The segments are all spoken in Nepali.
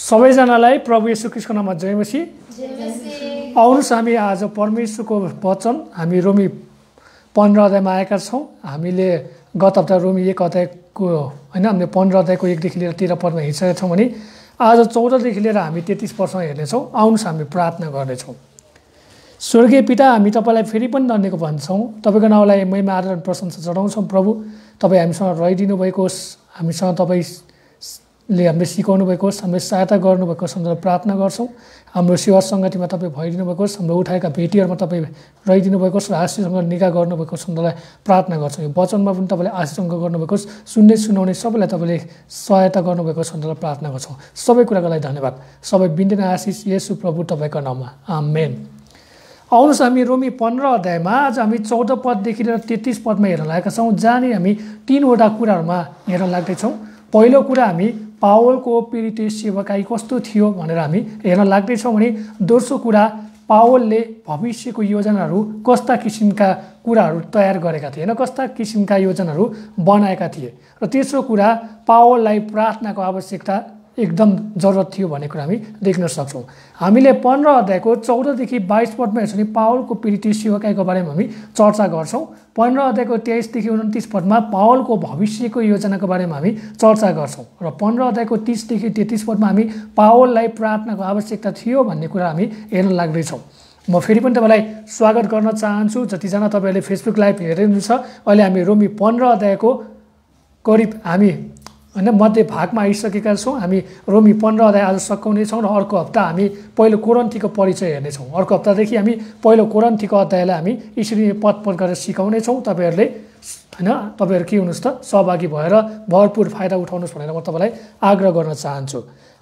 सबैजनालाई प्रभु येशू ख्रीष्टको नाममा जय मसीह। आउनुहोस् हामी आज परमेश्वरको वचन हामी रोमी 15 अध्यायमा आएका छौँ। हामीले गत हप्ता रोमी 1 अध्यायको हैन हामीले 15 अध्यायको 1 देखि लिएर 13 पदमा हिँडेका छौँ भने आज 14 देखि लिएर हामी 33 पदसम्म हेर्नेछौँ। आउनुहोस् हामी प्रार्थना गर्नेछौँ। स्वर्गीय पिता, हामी तपाईलाई फेरि पनि धन्यवाद भन्छौँ। तपाईको नामलाई महिमा आदर र प्रशंसा चढाउँछौँ। प्रभु तपाई हामीसँग रहिदिनु भएको होस्, हामीसँग तपाईले हामीले सिकाउनु भएको होस्, हामीले सहायता गर्नुभएको सन्दर्भमा प्रार्थना गर्छौँ। हाम्रो सेवा सङ्गतिमा तपाईँ भइदिनु भएको होस्, हाम्रो उठाएका भेटीहरूमा तपाईँ रहिदिनु भएको होस् र आशीषसँग निगाह गर्नुभएको सन्दर्भलाई प्रार्थना गर्छौँ। यो वचनमा पनि तपाईँले आशीषसँग गर्नुभएको होस्, सुन्ने सुनाउने सबैलाई तपाईँले सहायता गर्नुभएको सन्दर्भमा प्रार्थना गर्छौँ। सबै कुराको लागि धन्यवाद। सबै बिन्दैन आशिष येशू प्रभु तपाईँको नाममा, आमेन। आउनुहोस् हामी रोमी 15 अध्यायमा आज हामी 14 पददेखि लिएर 33 पदमा हेर्न लागेका छौँ, जहाँनिर हामी 3वटा कुराहरूमा हेर्न लाग्दैछौँ। पहिलो कुरा हामी पावलको प्रेरित सेवकाई कस्तो थियो भनेर हामी हेर्न लाग्दैछौँ भने दोस्रो कुरा पावलले भविष्यको योजनाहरू कस्ता किसिमका कुराहरू तयार गरेका थिए, होइन कस्ता किसिमका योजनाहरू बनाएका थिए। र तेस्रो कुरा पावललाई प्रार्थनाको आवश्यकता एकदम जरुरत थियो भन्ने कुरा हामी देख्न सक्छौँ। हामीले 15 अध्यायको 14 देखि 22 पदमा हेर्छौँ भने पावलको प्रेरित सेवकाईको बारेमा हामी चर्चा गर्छौँ। 15 अध्यायको 23 देखि 29 पदमा पावलको भविष्यको योजनाको बारेमा हामी चर्चा गर्छौँ र 15 अध्यायको 30 देखि 33 पदमा हामी पावललाई प्रार्थनाको आवश्यकता थियो भन्ने कुरा हामी हेर्न लाग्दैछौँ। म फेरि पनि तपाईँलाई स्वागत गर्न चाहन्छु। जतिजना तपाईँहरूले फेसबुक लाइभ हेरिनुहुन्छ, अहिले हामी रोमी 15 अध्यायको करिब हामी मध्य भागमा आइसकेका छौँ। हामी रोमी 15 अध्याय आज सकाउनेछौँ र अर्को हप्ता हामी पहिलो कोरिन्थीको परिचय हेर्नेछौँ। अर्को हप्तादेखि हामी पहिलो कोरिन्थीको अध्यायलाई हामी यसरी पद गरेर सिकाउनेछौँ। तपाईँहरूले तपाईँहरू के हुनुहोस् त सहभागी भएर भरपुर फाइदा उठाउनुहोस् भनेर म तपाईँलाई आग्रह गर्न चाहन्छु।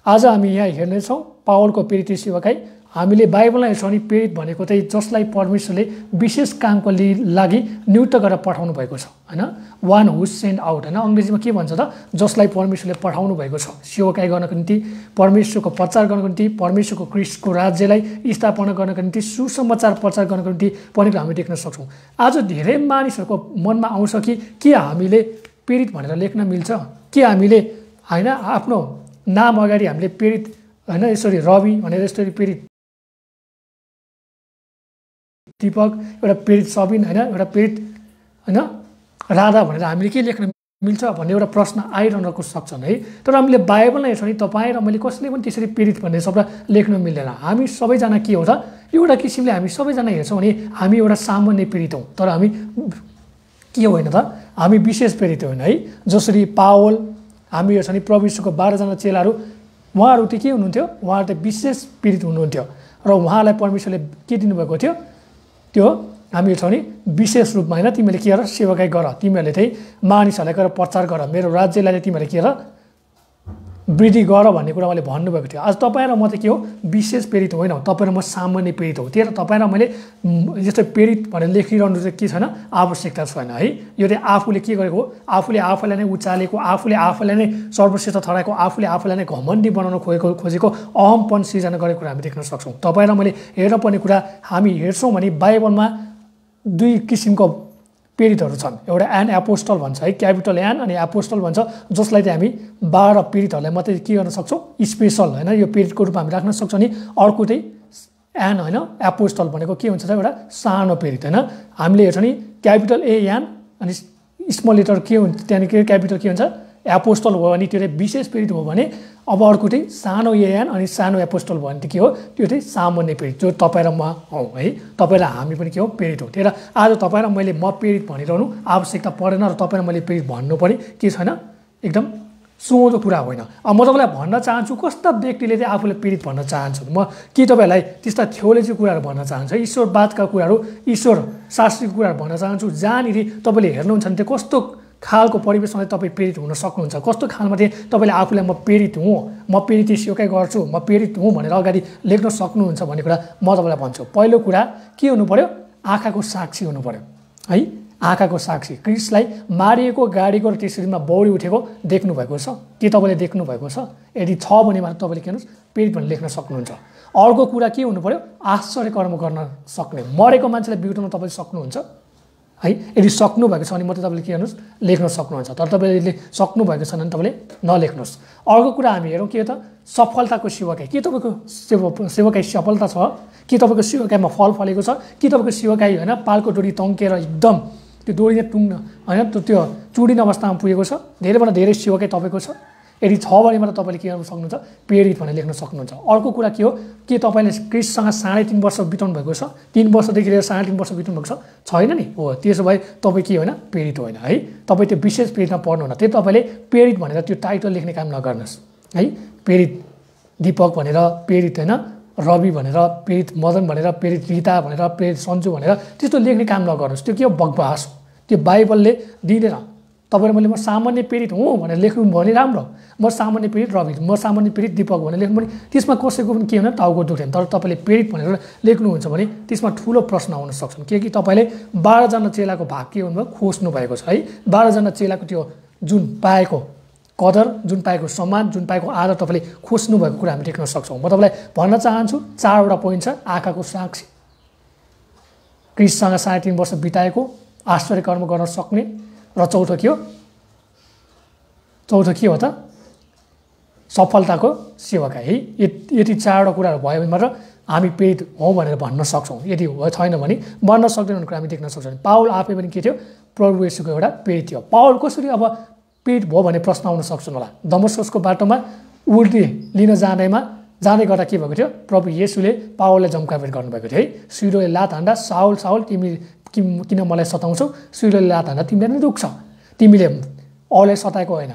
आज हामी यहाँ हेर्नेछौँ पावलको प्रेरित सेवकाई। हामीले बाइबलमा हेर्छौँ भने प्रेरित भनेको चाहिँ जसलाई परमेश्वरले विशेष कामको लागि नियुक्त गरेर पठाउनु भएको छ, होइन, वान हु सेन्ड आउट, होइन। अङ्ग्रेजीमा के भन्छ त, जसलाई परमेश्वरले पठाउनु भएको छ सेवकाई गर्नको निम्ति, परमेश्वरको प्रचार गर्नको निम्ति, परमेश्वरको ख्रीष्टको राज्यलाई स्थापना गर्नको निम्ति, सुसमाचार प्रचार गर्नको निम्ति पनि हामी देख्न सक्छौँ। आज धेरै मानिसहरूको मनमा आउँछ कि हामीले प्रेरित भनेर लेख्न मिल्छ, कि हामीले होइन आफ्नो नाम अगाडि हामीले प्रेरित होइन यसरी रवि भनेर यसरी प्रेरित दीपक, एउटा प्रेरित सबिन, होइन, एउटा प्रेरित होइन राधा भनेर हामीले के लेख्न मिल्छ भन्ने एउटा प्रश्न आइरहनको सक्छन् है। तर हामीले बाइबलमा हेर्छौँ भने तपाईँ र मैले कसैले पनि त्यसरी प्रेरित भन्ने शब्द लेख्न मिल्दैन। हामी सबैजना के हो त, एउटा किसिमले हामी सबैजना हेर्छौँ भने हामी एउटा सामान्य प्रेरित हौँ, तर हामी के होइन त, हामी विशेष प्रेरित होइन है। जसरी पावल, हामी हेर्छौँ भने प्रभु यीशुको 12 जना चेलाहरू, उहाँहरू चाहिँ के हुनुहुन्थ्यो, उहाँहरू त विशेष प्रेरित हुनुहुन्थ्यो र उहाँलाई परमेश्वरले के दिनुभएको थियो, त्यो हामी हेर्छौँ भने विशेष रूपमा, होइन, तिमीले के गर, सेवकाई गर, तिमीहरूले चाहिँ मानिसहरूलाई गएर प्रचार गर, मेरो राज्यलाई तिमीहरूले के गर, वृद्धि गर भन्ने कुरा मैले भन्नुभएको थियो। आज तपाईँ र म चाहिँ के हो, विशेष प्रेरित होइन, तपाईँ र म सामान्य प्रेरित हो। त्यही तपाईँ र मैले जस्तो प्रेरित भनेर लेखिरहनु चाहिँ के छैन, आवश्यकता छैन है। यो चाहिँ आफूले के गरेको हो, आफूले आफूलाई नै उचालेको, आफूले आफूलाई नै सर्वश्रेष्ठ ठहराएको, आफूले आफूलाई नै घमण्डी बनाउन खोजेको अहमपन सृजना गरेको कुरा हामी देख्न सक्छौँ। तपाईँ र मैले हेर्नुपर्ने कुरा हामी हेर्छौँ भने बाइबलमा 2 किसिमको प्रेरितहरू छन्। एउटा एन एपोस्टल भन्छ है, क्यापिटल एन, अनि एपोस्टल भन्छ, जसलाई चाहिँ हामी 12 प्रेरितहरूलाई मात्रै के गर्न सक्छौँ, स्पेसल, होइन, यो प्रेरितको रूपमा हामी राख्न सक्छौँ। नि अर्को चाहिँ एन, होइन, एपोस्टल भनेको के हुन्छ त, एउटा सानो प्रेरित, होइन। हामीले हेर्छौँ नि क्यापिटल एन अनि स्मल लेटर के हुन्छ, त्यहाँदेखि क्यापिटल के हुन्छ, एपोस्टल हो भने त्यो चाहिँ विशेष प्रेरित हो भने, अब अर्को चाहिँ सानो एन अनि सानो एपोस्टल भयो भने के हो, त्यो चाहिँ सामान्य प्रेरित, जो तपाईँ र म हौँ है। तपाईँ र हामी पनि के हो, प्रेरित हो। त्यही र आज तपाईँ र मैले म प्रेरित भनिरहनु आवश्यकता परेन र तपाईँ र मैले प्रेरित भन्नु पनि के छैन, एकदम सोझो कुरा होइन। अब म तपाईँलाई भन्न चाहन्छु कस्ता व्यक्तिले चाहिँ आफूलाई प्रेरित भन्न चाहन्छु, म के तपाईँहरूलाई त्यस्ता थियोलोजी कुराहरू भन्न चाहन्छु, ईश्वरवादका कुराहरू, ईश्वर शास्त्रीय कुराहरू भन्न चाहन्छु, जहाँनिर तपाईँले हेर्नुहुन्छ भने त्यो कस्तो खालको परिवेशमा तपाईँ प्रेरित हुन सक्नुहुन्छ, कस्तो खालमा चाहिँ तपाईँले आफूलाई म प्रेरित हुँ, म प्रेरित सेवकाई गर्छु, म प्रेरित हुँ भनेर अगाडि लेख्न सक्नुहुन्छ भन्ने कुरा म तपाईँलाई भन्छु। पहिलो कुरा के हुनु पर्यो, आँखाको साक्षी हुनु पर्यो है। आँखाको साक्षी, क्रिस्टलाई मारिएको गाडीको र त्यसरीमा बौडी उठेको देख्नुभएको छ, के तपाईँले देख्नुभएको छ? यदि छ भने मात्र तपाईँले के भन्नुहोस्, प्रेरित भनेर लेख्न सक्नुहुन्छ। अर्को कुरा के हुनु पर्यो, आश्चर्य कर्म गर्न सक्ने, मरेको मान्छेलाई बिउटाउन तपाईँले सक्नुहुन्छ है। यदि सक्नुभएको छ भने मात्रै तपाईँले के गर्नुहोस्, लेख्न सक्नुहुन्छ। तर तपाईँले सक्नुभएको छैन भने तपाईँले नलेख्नुहोस्। अर्को कुरा हामी हेरौँ के त सफलताको सेवकाई। के तपाईँको सेवकाई सफलता छ? के तपाईँको सेवकाईमा फल फलेको छ? कि तपाईँको सेवकाई होइन पालको डोरी तन्केर एकदम त्यो डोरी नै टुङ्न होइन त्यो चुडिने अवस्थामा पुगेको छ? धेरैभन्दा धेरै सेवकाई तपाईँको छ? यदि छ भने मात्र तपाईँले के गर्न सक्नुहुन्छ, प्रेरित भनेर लेख्न सक्नुहुन्छ। अर्को कुरा के हो, के तपाईँले क्रिस्टसँग 3.5 वर्ष बिताउनु भएको छ? 3 वर्षदेखि लिएर 3.5 वर्ष बिताउनु भएको छ? छैन नि। हो, त्यसो भए तपाईँ के होइन, प्रेरित होइन है। तपाईँ त्यो विशेष प्रेरितमा पढ्नुहुन्न, त्यो तपाईँले प्रेरित भनेर त्यो टाइटल लेख्ने काम नगर्नुहोस् है। प्रेरित दीपक भनेर, प्रेरित होइन रवि भनेर, प्रेरित मदन भनेर, प्रेरित रिता भनेर, प्रेरित सन्जु भनेर त्यस्तो लेख्ने काम नगर्नुहोस्। त्यो के हो, बकवास हो। त्यो बाइबलले दिँदैन। तपाईँले मैले म सामान्य प्रेरित हुँ भनेर लेख्नु भने राम्रो, म सामान्य प्रेरित रवि, म सामान्य प्रेरित दीपक भनेर लेख्नु भने त्यसमा कसैको पनि के होइन, टाउको दुख्दैन। तर तपाईँले प्रेरित भनेर लेख्नुहुन्छ भने त्यसमा ठुलो प्रश्न आउन सक्छन्। कि तपाईँले 12जना चेलाको भाग के हुनुभयो, खोज्नु भएको छ है। 12जना चेलाको त्यो जुन पाएको कदर, जुन पाएको सम्मान, जुन पाएको आदर तपाईँले खोज्नु भएको कुरा हामी देख्न सक्छौँ। म तपाईँलाई भन्न चाहन्छु 4वटा पोइन्ट छ। आँखाको साक्षी, क्रिस्टसँग 3.5 वर्ष बिताएको, आश्चर्य कर्म गर्न सक्ने, र चौथो के हो, त सफलताको सेवकाई है। यति 4वटा कुराहरू भयो भने मात्र हामी प्रेरित हौँ भनेर भन्न सक्छौँ। यदि छैन भने भन्न सक्दैनन् कुरा हामी देख्न सक्छौँ। पाउल आफै पनि के थियो, प्रभु येशूको एउटा प्रेरित थियो। पाउल कसरी अब प्रेरित भयो भन्ने प्रश्न आउन सक्छन् होला। दमस्कसको बाटोमा उल्टी लिन जाँदै गर्दा के भएको थियो, प्रभु येशूले पावललाई जम्काभेट गर्नुभएको थियो है। सिरोले लात हान्दा, साउल साउल तिमी किन मलाई सताउँछौ, सिरोले लात हान्दा तिमीलाई नै दुख्छ। तिमीले अरूलाई सताएको होइन,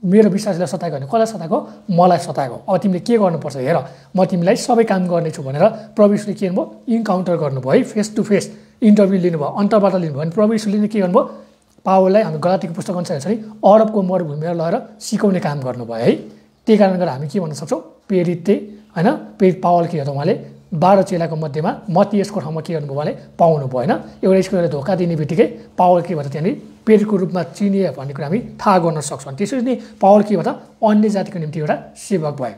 मेरो विश्वासलाई सताएको होइन, कसलाई सताएको, मलाई सताएको। अब तिमीले के गर्नुपर्छ हेर, म तिमीलाई सबै काम गर्नेछु भनेर प्रभु येशूले के गर्नुभयो, इन्काउन्टर गर्नुभयो है। फेस टु फेस इन्टरभ्यू लिनुभयो, अन्तर्बाट लिनुभयो। अनि प्रभु येशूले के गर्नुभयो, पावललाई हामी गलातीको पुस्तक अनुसार हेर्छ नि, अरबको मरुभूमिमा लगेर सिकाउने काम गर्नुभयो है। त्यही कारणले गर्दा हामी के भन्न सक्छौँ, प्रेरित चाहिँ होइन, प्रेरित पावल के हो त उहाँले 12 चेलाको मध्येमा मत्तियसको ठाउँमा के गर्नुभयो, उहाँले पाउनु भयो होइन। एउटा स्कुलले धोका दिने बित्तिकै पावल के भयो त त्यहाँनिर प्रेरितको रूपमा चिनिए भन्ने कुरा हामी थाहा गर्न सक्छौँ। त्यसरी नै पावल के भयो त अन्य जातिको निम्ति एउटा सेवक भयो।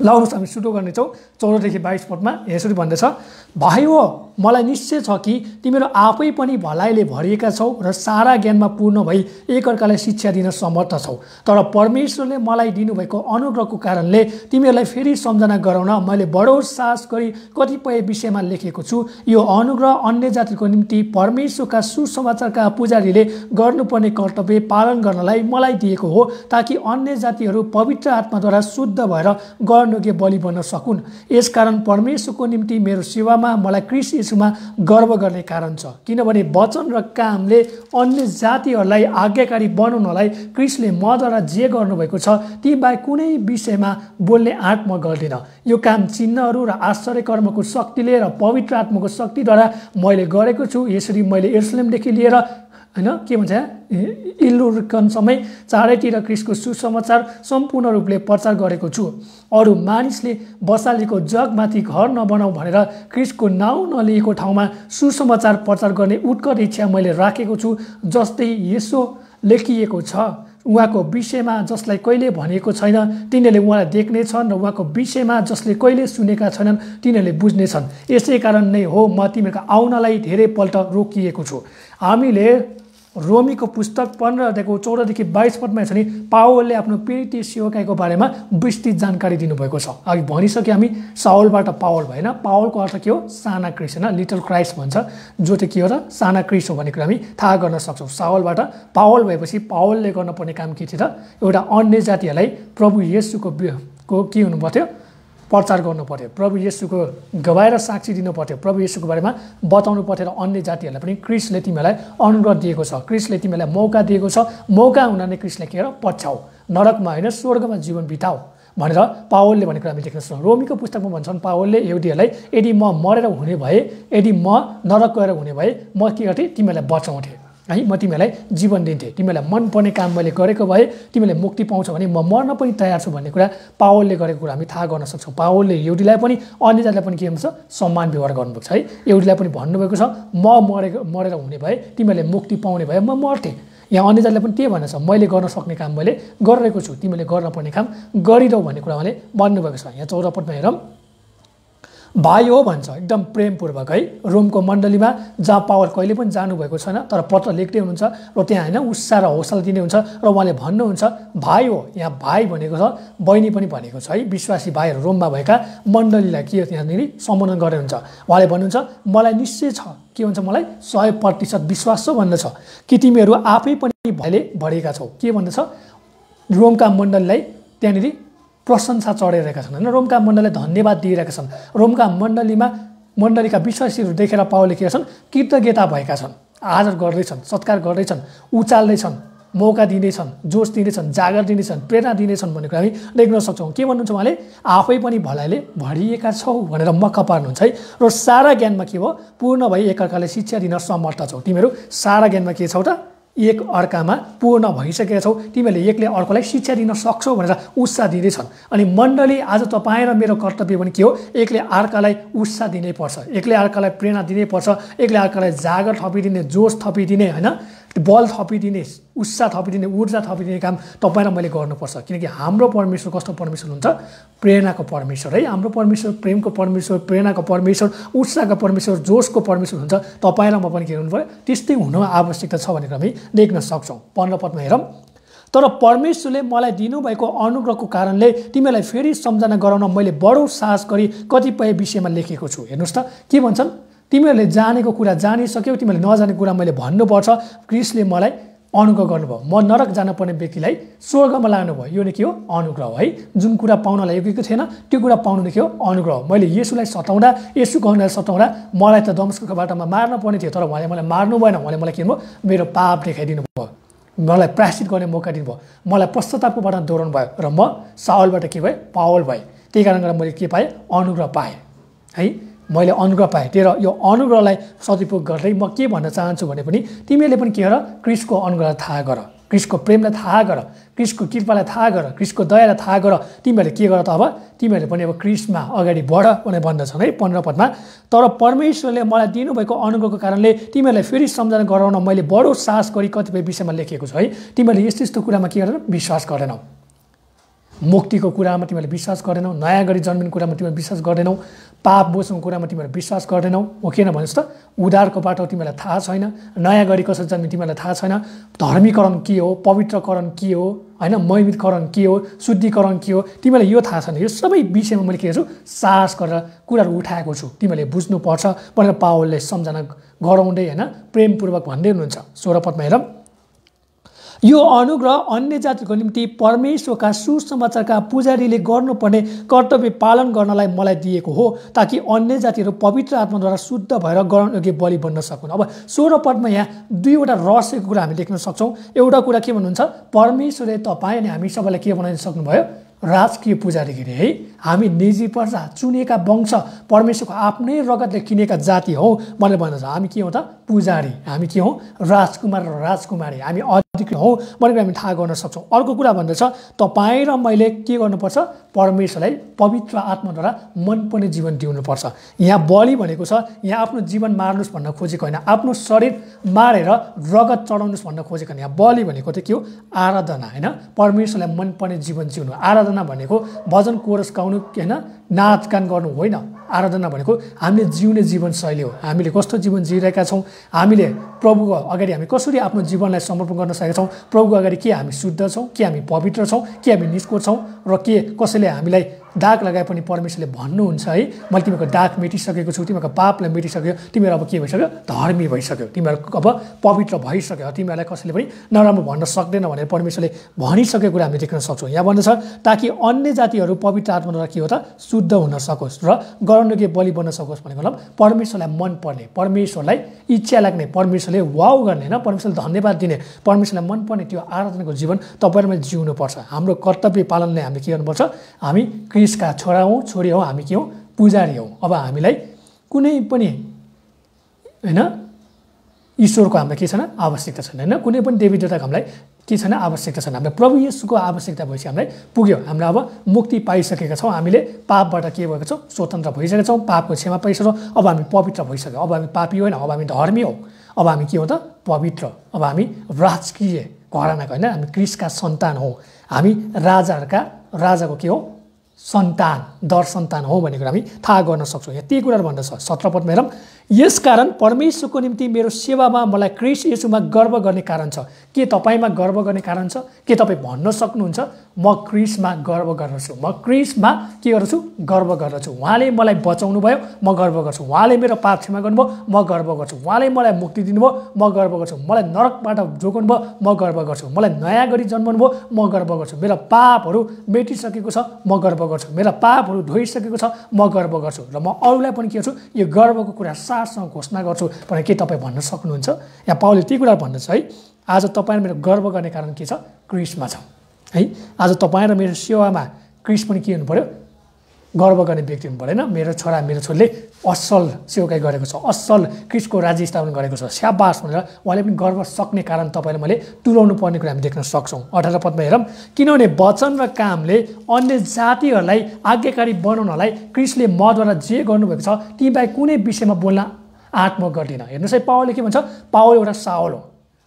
ल आउनुहोस् हामी सुरु गर्नेछौँ 14देखि 22 पदमा। यसरी भन्दैछ, भाइ हो मलाई निश्चय छ कि तिमीहरू आफै पनि भलाइले भरिएका छौ र सारा ज्ञानमा पूर्ण भई एकअर्कालाई शिक्षा दिन समर्थ छौ। तर परमेश्वरले मलाई दिनुभएको अनुग्रहको कारणले तिमीहरूलाई फेरि सम्झना गराउन मैले बडो साहस गरी कतिपय विषयमा लेखेको छु। यो अनुग्रह अन्य जातिको निम्ति परमेश्वरका सुसमाचारका पुजारीले गर्नुपर्ने कर्तव्य पालन गर्नलाई मलाई दिएको हो, ताकि अन्य जातिहरू पवित्र आत्माद्वारा शुद्ध भएर योग्य बलि बन्न सकुन्। यसकारण परमेश्वरको निम्ति मेरो सेवामा मलाई क्रिस्ट येशूमा गर्व गर्ने कारण छ, किनभने वचन र कामले अन्य जातिहरूलाई आज्ञाकारी बनाउनलाई क्रिस्टले मद्वारा जे गर्नुभएको छ ती बाहेक कुनै विषयमा बोल्ने आँट म गर्दिनँ। यो काम चिन्हहरू र आश्चर्य कर्मको शक्तिले र पवित्र आत्माको शक्तिद्वारा मैले गरेको छु। यसरी मैले यरुशलेमदेखि लिएर होइन के भन्छ इल्लुरिकनसम्मै चारैतिर क्रिस्टको सुसमाचार सम्पूर्ण रूपले प्रचार गरेको छु। अरू मानिसले बसालेको जगमाथि घर नबनाऊ भनेर क्रिस्टको नाउँ नलिएको ठाउँमा सुसमाचार प्रचार गर्ने उत्कट इच्छा मैले राखेको छु। जस्तै यसो लेखिएको छ, उहाँको विषयमा जसलाई कहिले भनेको छैन तिनीहरूले उहाँलाई देख्नेछन् र उहाँको विषयमा जसले कहिले सुनेका छैनन् तिनीहरूले बुझ्नेछन्। यसै कारण नै हो म तिमीहरूको आउनलाई धेरैपल्ट रोकिएको छु। हामीले रोमीको पुस्तक 15 अध्यायको 14देखि 22 पदमा छ नि पावलले आफ्नो प्रेरित सेवकाईको बारेमा विस्तृत जानकारी दिनुभएको छ। अघि भनिसक्यो हामी साउलबाट पावल भएन। पावलको अर्थ के हो, साना क्रिस्ट होइन, लिटल क्राइस्ट भन्छ, जो चाहिँ के हो र साना क्रिस्ट हो भन्ने कुरा हामी थाहा गर्न सक्छौँ। साउलबाट पावल भएपछि पावलले गर्नुपर्ने काम के थियो त, एउटा अन्य जातिहरूलाई प्रभु येशूको के हुनुपर्थ्यो, प्रचार गर्नु पर्थ्यो, प्रभु येशूको गवाएर साक्षी दिनु पर्थ्यो, प्रभु येशूको बारेमा बताउनु पर्थ्यो र अन्य जातिहरूलाई पनि क्रिस्टले तिमीलाई अनुग्रह दिएको छ, क्रिस्टले तिमीलाई मौका दिएको छ। मौका हुनाले क्रिस्टलाई के गर पछ्याऊ, नरकमा होइन स्वर्गमा जीवन बिताऊ भनेर पावलले भनेको हामी देख्न सक्छौँ। रोमीको पुस्तकमा भन्छन् पावलले यहुदीहरूलाई यदि म मरेर हुने भए, यदि म नरक गएर हुने भए म के गर्थेँ, तिमीलाई बचाउँथेँ है, म तिमीलाई जीवन दिन्थेँ, तिमीलाई मनपर्ने काम मैले गरेको भए तिमीलाई मुक्ति पाउँछ भने म मर्न पनि तयार छु भन्ने कुरा पावलले गरेको कुरा हामी थाहा गर्न सक्छौँ। पावलले यहुदीलाई पनि अन्य जातिलाई पनि के भन्छ, सम्मान व्यवहार गर्नुभएको छ है। यहुदीलाई पनि भन्नुभएको छ म मरेर हुने भए तिमीहरूले मुक्ति पाउने भए म मर्थेँ। यहाँ अन्य जातिलाई पनि त्यही भनेको छ, मैले गर्न सक्ने काम मैले गरिरहेको छु, तिमीले गर्न पर्ने काम गरिदेऊ भन्ने कुरा उहाँले भन्नुभएको छ। यहाँ 14 पदमा हेरौँ, भाइ हो भन्छ एकदम प्रेमपूर्वक है। रोमको मण्डलीमा जहाँ पावल कहिले पनि जानुभएको छैन, तर पत्र लेख्दै हुनुहुन्छ र त्यहाँ होइन उत्साह र हौसला दिने हुन्छ र उहाँले भन्नुहुन्छ भाइ हो। यहाँ भाइ भनेको छ, बहिनी पनि भनेको छ है। विश्वासी भाइहरू रोममा भएका मण्डलीलाई के त्यहाँनिर सम्बोधन गरेर हुन्छ। उहाँले भन्नुहुन्छ मलाई निश्चय छ, के भन्छ, मलाई 100% विश्वास छ भन्दछ कि तिमीहरू आफै पनि भयले भरेका छौ। के भन्दछ, रोमका मण्डलीलाई त्यहाँनिर प्रशंसा चढाइरहेका छन् होइन, रोमका मण्डलीलाई धन्यवाद दिइरहेका छन्। रोमका मण्डलीका विश्वासीहरू देखेर पावलले के गर्छन्, कृतज्ञता भएका छन्, आदर गर्दैछन्, सत्कार गर्दैछन्, उचाल्दैछन्, मौका दिँदैछन्, जोस दिँदैछन्, जागर दिँदैछन्, प्रेरणा दिँदैछन् भन्ने कुरा हामी देख्न सक्छौँ। के भन्नुहुन्छ उहाँले, आफै पनि भलाइले भरिएका छौ भनेर मक्क पार्नुहुन्छ है। र सारा ज्ञानमा के भयो, पूर्ण भई एकअर्काले शिक्षा दिन समर्थ छौ। तिमीहरू सारा ज्ञानमा के छौ त, एक अर्कामा पूर्ण भइसकेका छौ, तिमीहरूले एकले अर्कोलाई शिक्षा दिन सक्छौ भनेर उत्साह दिँदैछन्। अनि मण्डली आज तपाईँ र मेरो कर्तव्य पनि के हो, एकले अर्कालाई उत्साह दिनै पर्छ, एकले अर्कालाई प्रेरणा दिनै पर्छ, एकले अर्कालाई जागर थपिदिने, जोस थपिदिने होइन, बल थपिदिने, उत्साह थपिदिने, ऊर्जा थपिदिने काम तपाईँ र मैले गर्नुपर्छ। किनकि हाम्रो परमेश्वर कस्तो परमेश्वर हुन्छ, प्रेरणाको परमेश्वर है। हाम्रो परमेश्वर प्रेमको परमेश्वर, प्रेरणाको परमेश्वर, उत्साहको परमेश्वर, जोसको परमेश्वर हुन्छ। तपाईँ र म पनि के गर्नु पऱ्यो, त्यस्तै हुन आवश्यकता छ भनेर हामी देख्न सक्छौँ। 15 पदमा हेरौँ, तर परमेश्वरले मलाई दिनुभएको अनुग्रहको कारणले तिमीलाई फेरि सम्झना गराउन मैले बडो साहस गरी कतिपय विषयमा लेखेको छु। हेर्नुहोस् त के भन्छन्, तिमीहरूले जानेको कुरा जानिसक्यौ, तिमीहरूले नजानेको कुरा मैले भन्नुपर्छ। क्रिस्टले मलाई अनुग्रह गर्नुभयो, म नरक जानुपर्ने व्यक्तिलाई स्वर्गमा लानुभयो। यो नै के हो, अनुग्रह है। जुन कुरा पाउन लागेको थिएन त्यो कुरा पाउनु नै के हो, अनुग्रह। मैले येशूलाई सताउँदा, येशू कहनालाई सताउँदा मलाई त दमस्कको बाटोमा मार्न पर्ने थियो, तर उहाँले मलाई मार्नु भएन। उहाँले मलाई के भन्नुभयो, मेरो पाप देखाइदिनु भयो, मलाई प्रायश्चित गर्ने मौका दिनुभयो, मलाई पश्चातापको बाटोमा दोहोऱ्याउनु भयो र म साउलबाट के भएँ, पावल भएँ। त्यही कारण गरेर मैले के पाएँ, अनुग्रह पाएँ है। मैले अनुग्रह पाएँ। तेरो यो अनुग्रहलाई सदुपयोग गर्दै म के भन्न चाहन्छु भने पनि तिमीहरूले पनि के गर, क्रिस्टको अनुग्रहलाई थाहा गर, क्रिस्टको प्रेमलाई थाहा गर, क्रिस्टको कृपालाई थाहा गर, क्रिस्टको दयालाई थाहा गर। तिमीहरूले के गर त, अब तिमीहरूले पनि अब क्रिस्टमा अगाडि बढ भनेर भन्दछन् है 15 पदमा। तर परमेश्वरले मलाई दिनुभएको अनुग्रहको कारणले तिमीहरूलाई फेरि सम्झना गराउन मैले बडो साहस गरी कतिपय विषयमा लेखेको छु है। तिमीहरूले यस्तो यस्तो कुरामा के गरेनौ, विश्वास गरेनौ। मुक्तिको कुरामा तिमीहरूले विश्वास गरेनौ, नयाँ गरी जन्मिने कुरामा तिमीहरूले विश्वास गर्दैनौ, पाप बोच्नुको कुरामा तिमीहरूले विश्वास गर्दैनौ। हो किन भन्नुहोस् त, उद्धारको बाटो तिमीलाई थाहा छैन, नयाँ गरी कसरी जन्मिने तिमीलाई थाहा छैन, धर्मीकरण के हो, पवित्रकरण के हो होइन, महिमितकरण के हो, शुद्धिकरण के हो, तिमीलाई यो थाहा छैन। यो सबै विषयमा मैले के गर्छु, साहस गरेर कुराहरू उठाएको छु, तिमीहरूले बुझ्नुपर्छ भनेर पावलले सम्झना गराउँदै होइन प्रेमपूर्वक भन्दै हुनुहुन्छ। 16 पदमा हेरौँ, यो अनुग्रह अन्य जातिको निम्ति परमेश्वरका सुसमाचारका पुजारीले गर्नुपर्ने कर्तव्य पालन गर्नलाई मलाई दिएको हो, ताकि अन्य जातिहरू पवित्र आत्माद्वारा शुद्ध भएर ग्रहण योग्य बलि बन्न सकुन्। अब 16 पदमा यहाँ दुईवटा रहस्यको कुरा हामी देख्न सक्छौँ। एउटा कुरा के भन्नुहुन्छ, परमेश्वरले तपाईँ अनि हामी सबैलाई के बनाइदिन सक्नुभयो, राजकीय पुजारीगिरी है। हामी निजी प्रजा, चुनेका वंश, परमेश्वरको आफ्नै रगतले किनेका जाति हौ भनेर भन्दछ। हामी के हौ त, पुजारी, हामी के हौ, राजकुमार र राजकुमारी, हामी अधिकृत हौ भनेर हामी थाहा गर्न सक्छौँ। अर्को कुरा भन्दछ, तपाईँ र मैले के गर्नुपर्छ, परमेश्वरलाई पवित्र आत्माद्वारा मनपर्ने जीवन दिउनुपर्छ। यहाँ बलि भनेको छ, यहाँ आफ्नो जीवन मार्नुहोस् भन्न खोजेको होइन, आफ्नो शरीर मारेर रगत चढाउनुहोस् भन्न खोजेको होइन। यहाँ बलि भनेको चाहिँ के हो, आराधना होइन, परमेश्वरलाई मनपर्ने जीवन जिउनु। आराधना भनेको भजन कोरस गाउनु होइन, नाचगान गर्नु होइन। आराधना भनेको हामीले जिउने जीवनशैली हो। हामीले कस्तो जीवन जिइरहेका छौँ, हामीले प्रभुको अगाडि हामी कसरी आफ्नो जीवनलाई समर्पण गर्न सकेका छौँ, प्रभुको अगाडि के हामी शुद्ध छौँ, के हामी पवित्र छौँ, के हामी निष्कोट छौँ, र के कसैले हामीलाई दाग लगाए पनि परमेश्वरले भन्नुहुन्छ है, मैले तिमीहरूको दाग मेटिसकेको छु, तिमीहरूको पापलाई मेटिसक्यो, तिमीहरू अब के भइसक्यो, धर्मी भइसक्यो, तिमीहरू अब पवित्र भइसक्यो, तिमीहरूलाई कसैले पनि नराम्रो भन्न सक्दैन भनेर परमेश्वरले भनिसकेको कुरा हामी देख्न सक्छौँ। यहाँ भन्दछ, ताकि अन्य जातिहरू पवित्र आत्माद्वारा के हो त, शुद्ध हुन सकोस् र ग्रहणयोग्य बलि बन्न सकोस् भनेको मतलब परमेश्वरलाई मनपर्ने, परमेश्वरलाई इच्छा लाग्ने, परमेश्वरले वाउ गर्ने होइन, परमेश्वरले धन्यवाद दिने, परमेश्वरलाई मनपर्ने त्यो आराधनाको जीवन तपाईँहरूमा जिउनुपर्छ। हाम्रो कर्तव्य पालनले हामीले के गर्नुपर्छ, हामी क्रिस्टका छोरा हौँ, छोरी हौँ, हामी के हौँ, पुजारी हौँ। अब हामीलाई कुनै पनि होइन ईश्वरको हामीलाई के छैन, आवश्यकता छैन होइन, कुनै पनि देवी देवताको हामीलाई के छैन, आवश्यकता छैन। हामीलाई प्रभु येशूको आवश्यकता भएपछि हामीलाई पुग्यो, हामीले अब मुक्ति पाइसकेका छौँ, हामीले पापबाट के भएको छौँ, स्वतन्त्र भइसकेका छौँ, पापको क्षमा पाइसकेका छौँ, अब हामी पवित्र भइसक्यौँ, अब हामी पापी होइन, अब हामी धर्मी हौँ, अब हामी के हो त, पवित्र, अब हामी राजकीय घरानाको होइन, हामी क्रिस्टका सन्तान हौँ, हामी राजाहरूको के हो, सन्तान दर सन्तान हो भन्ने कुरा हामी थाहा गर्न सक्छौँ। यहाँ त्यही कुराहरू भन्दछ 17 पदमा हेरौँ, यसकारण परमेश्वरको निम्ति मेरो सेवामा मलाई ख्रीष्ट येशूमा गर्व गर्ने कारण छ। के तपाईँमा गर्व गर्ने कारण छ? के तपाईँ भन्न सक्नुहुन्छ म ख्रीष्टमा गर्व गर्दछु, म ख्रीष्टमा के गर्दछु? गर्व गर्दछु। उहाँले मलाई बचाउनु भयो, म गर्व गर्छु। उहाँले मेरो पाप क्षमा गर्नुभयो, म गर्व गर्छु। उहाँले मलाई मुक्ति दिनुभयो, म गर्व गर्छु। मलाई नरकबाट जोगाउनु भयो, म गर्व गर्छु। मलाई नयाँ गरी जन्माउनु भयो, म गर्व गर्छु। मेरा पापहरू मेटिसकेको छ, म गर्व गर्छु। मेरा पापहरू धोइसकेको छ, म गर्व गर्छु। र म अरूलाई पनि के गर्छु? यो गर्वको कुरा सारसँग घोषणा गर्छु भनेर के तपाईँ भन्न सक्नुहुन्छ? यहाँ पाउलले त्यही कुरा भन्दछ है, आज तपाईँ र मेरो गर्व गर्ने कारण के छ? ख्रीष्टमा छ है। आज तपाईँ र मेरो सेवामा ख्रीष्ट पनि के हुनु पर्यो? गर्व गर्ने व्यक्ति हुनु परेन। मेरो छोरा मेरो छोरीले असल सेवकाई गरेको छ, असल ख्रीष्टको राज्य स्थापना गरेको छ, स्याबास भनेर उहाँले पनि गर्व सक्ने कारण तपाईँले मैले तुलाउनु पर्ने कुरा हामी देख्न सक्छौँ। 18 पदमा हेरौँ, किनभने वचन र कामले अन्य जातिहरूलाई आज्ञाकारी बनाउनलाई ख्रीष्टले मद्वारा जे गर्नुभएको छ ती बाहेक कुनै विषयमा बोल्न आँट म गर्दिनँ। हेर्नुहोस् है, पावलले के भन्छ? पावल एउटा साउल हो,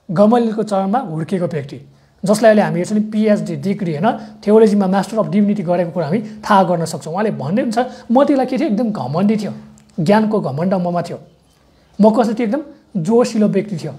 गमलियलको चरणमा हुर्केको व्यक्ति, जसलाई अहिले हामी हेर्छौँ पिएचडी डिग्री होइन, थियोलोजीमा मास्टर अफ डिभिनिटी गरेको कुरा हामी थाहा गर्न सक्छौँ। उहाँले भन्ने हुन्छ म त्यसलाई के थियो? एकदम घमण्डी थियो, ज्ञानको घमण्ड ममा थियो। म कस्तो थियो? एकदम जोसिलो व्यक्ति थियो,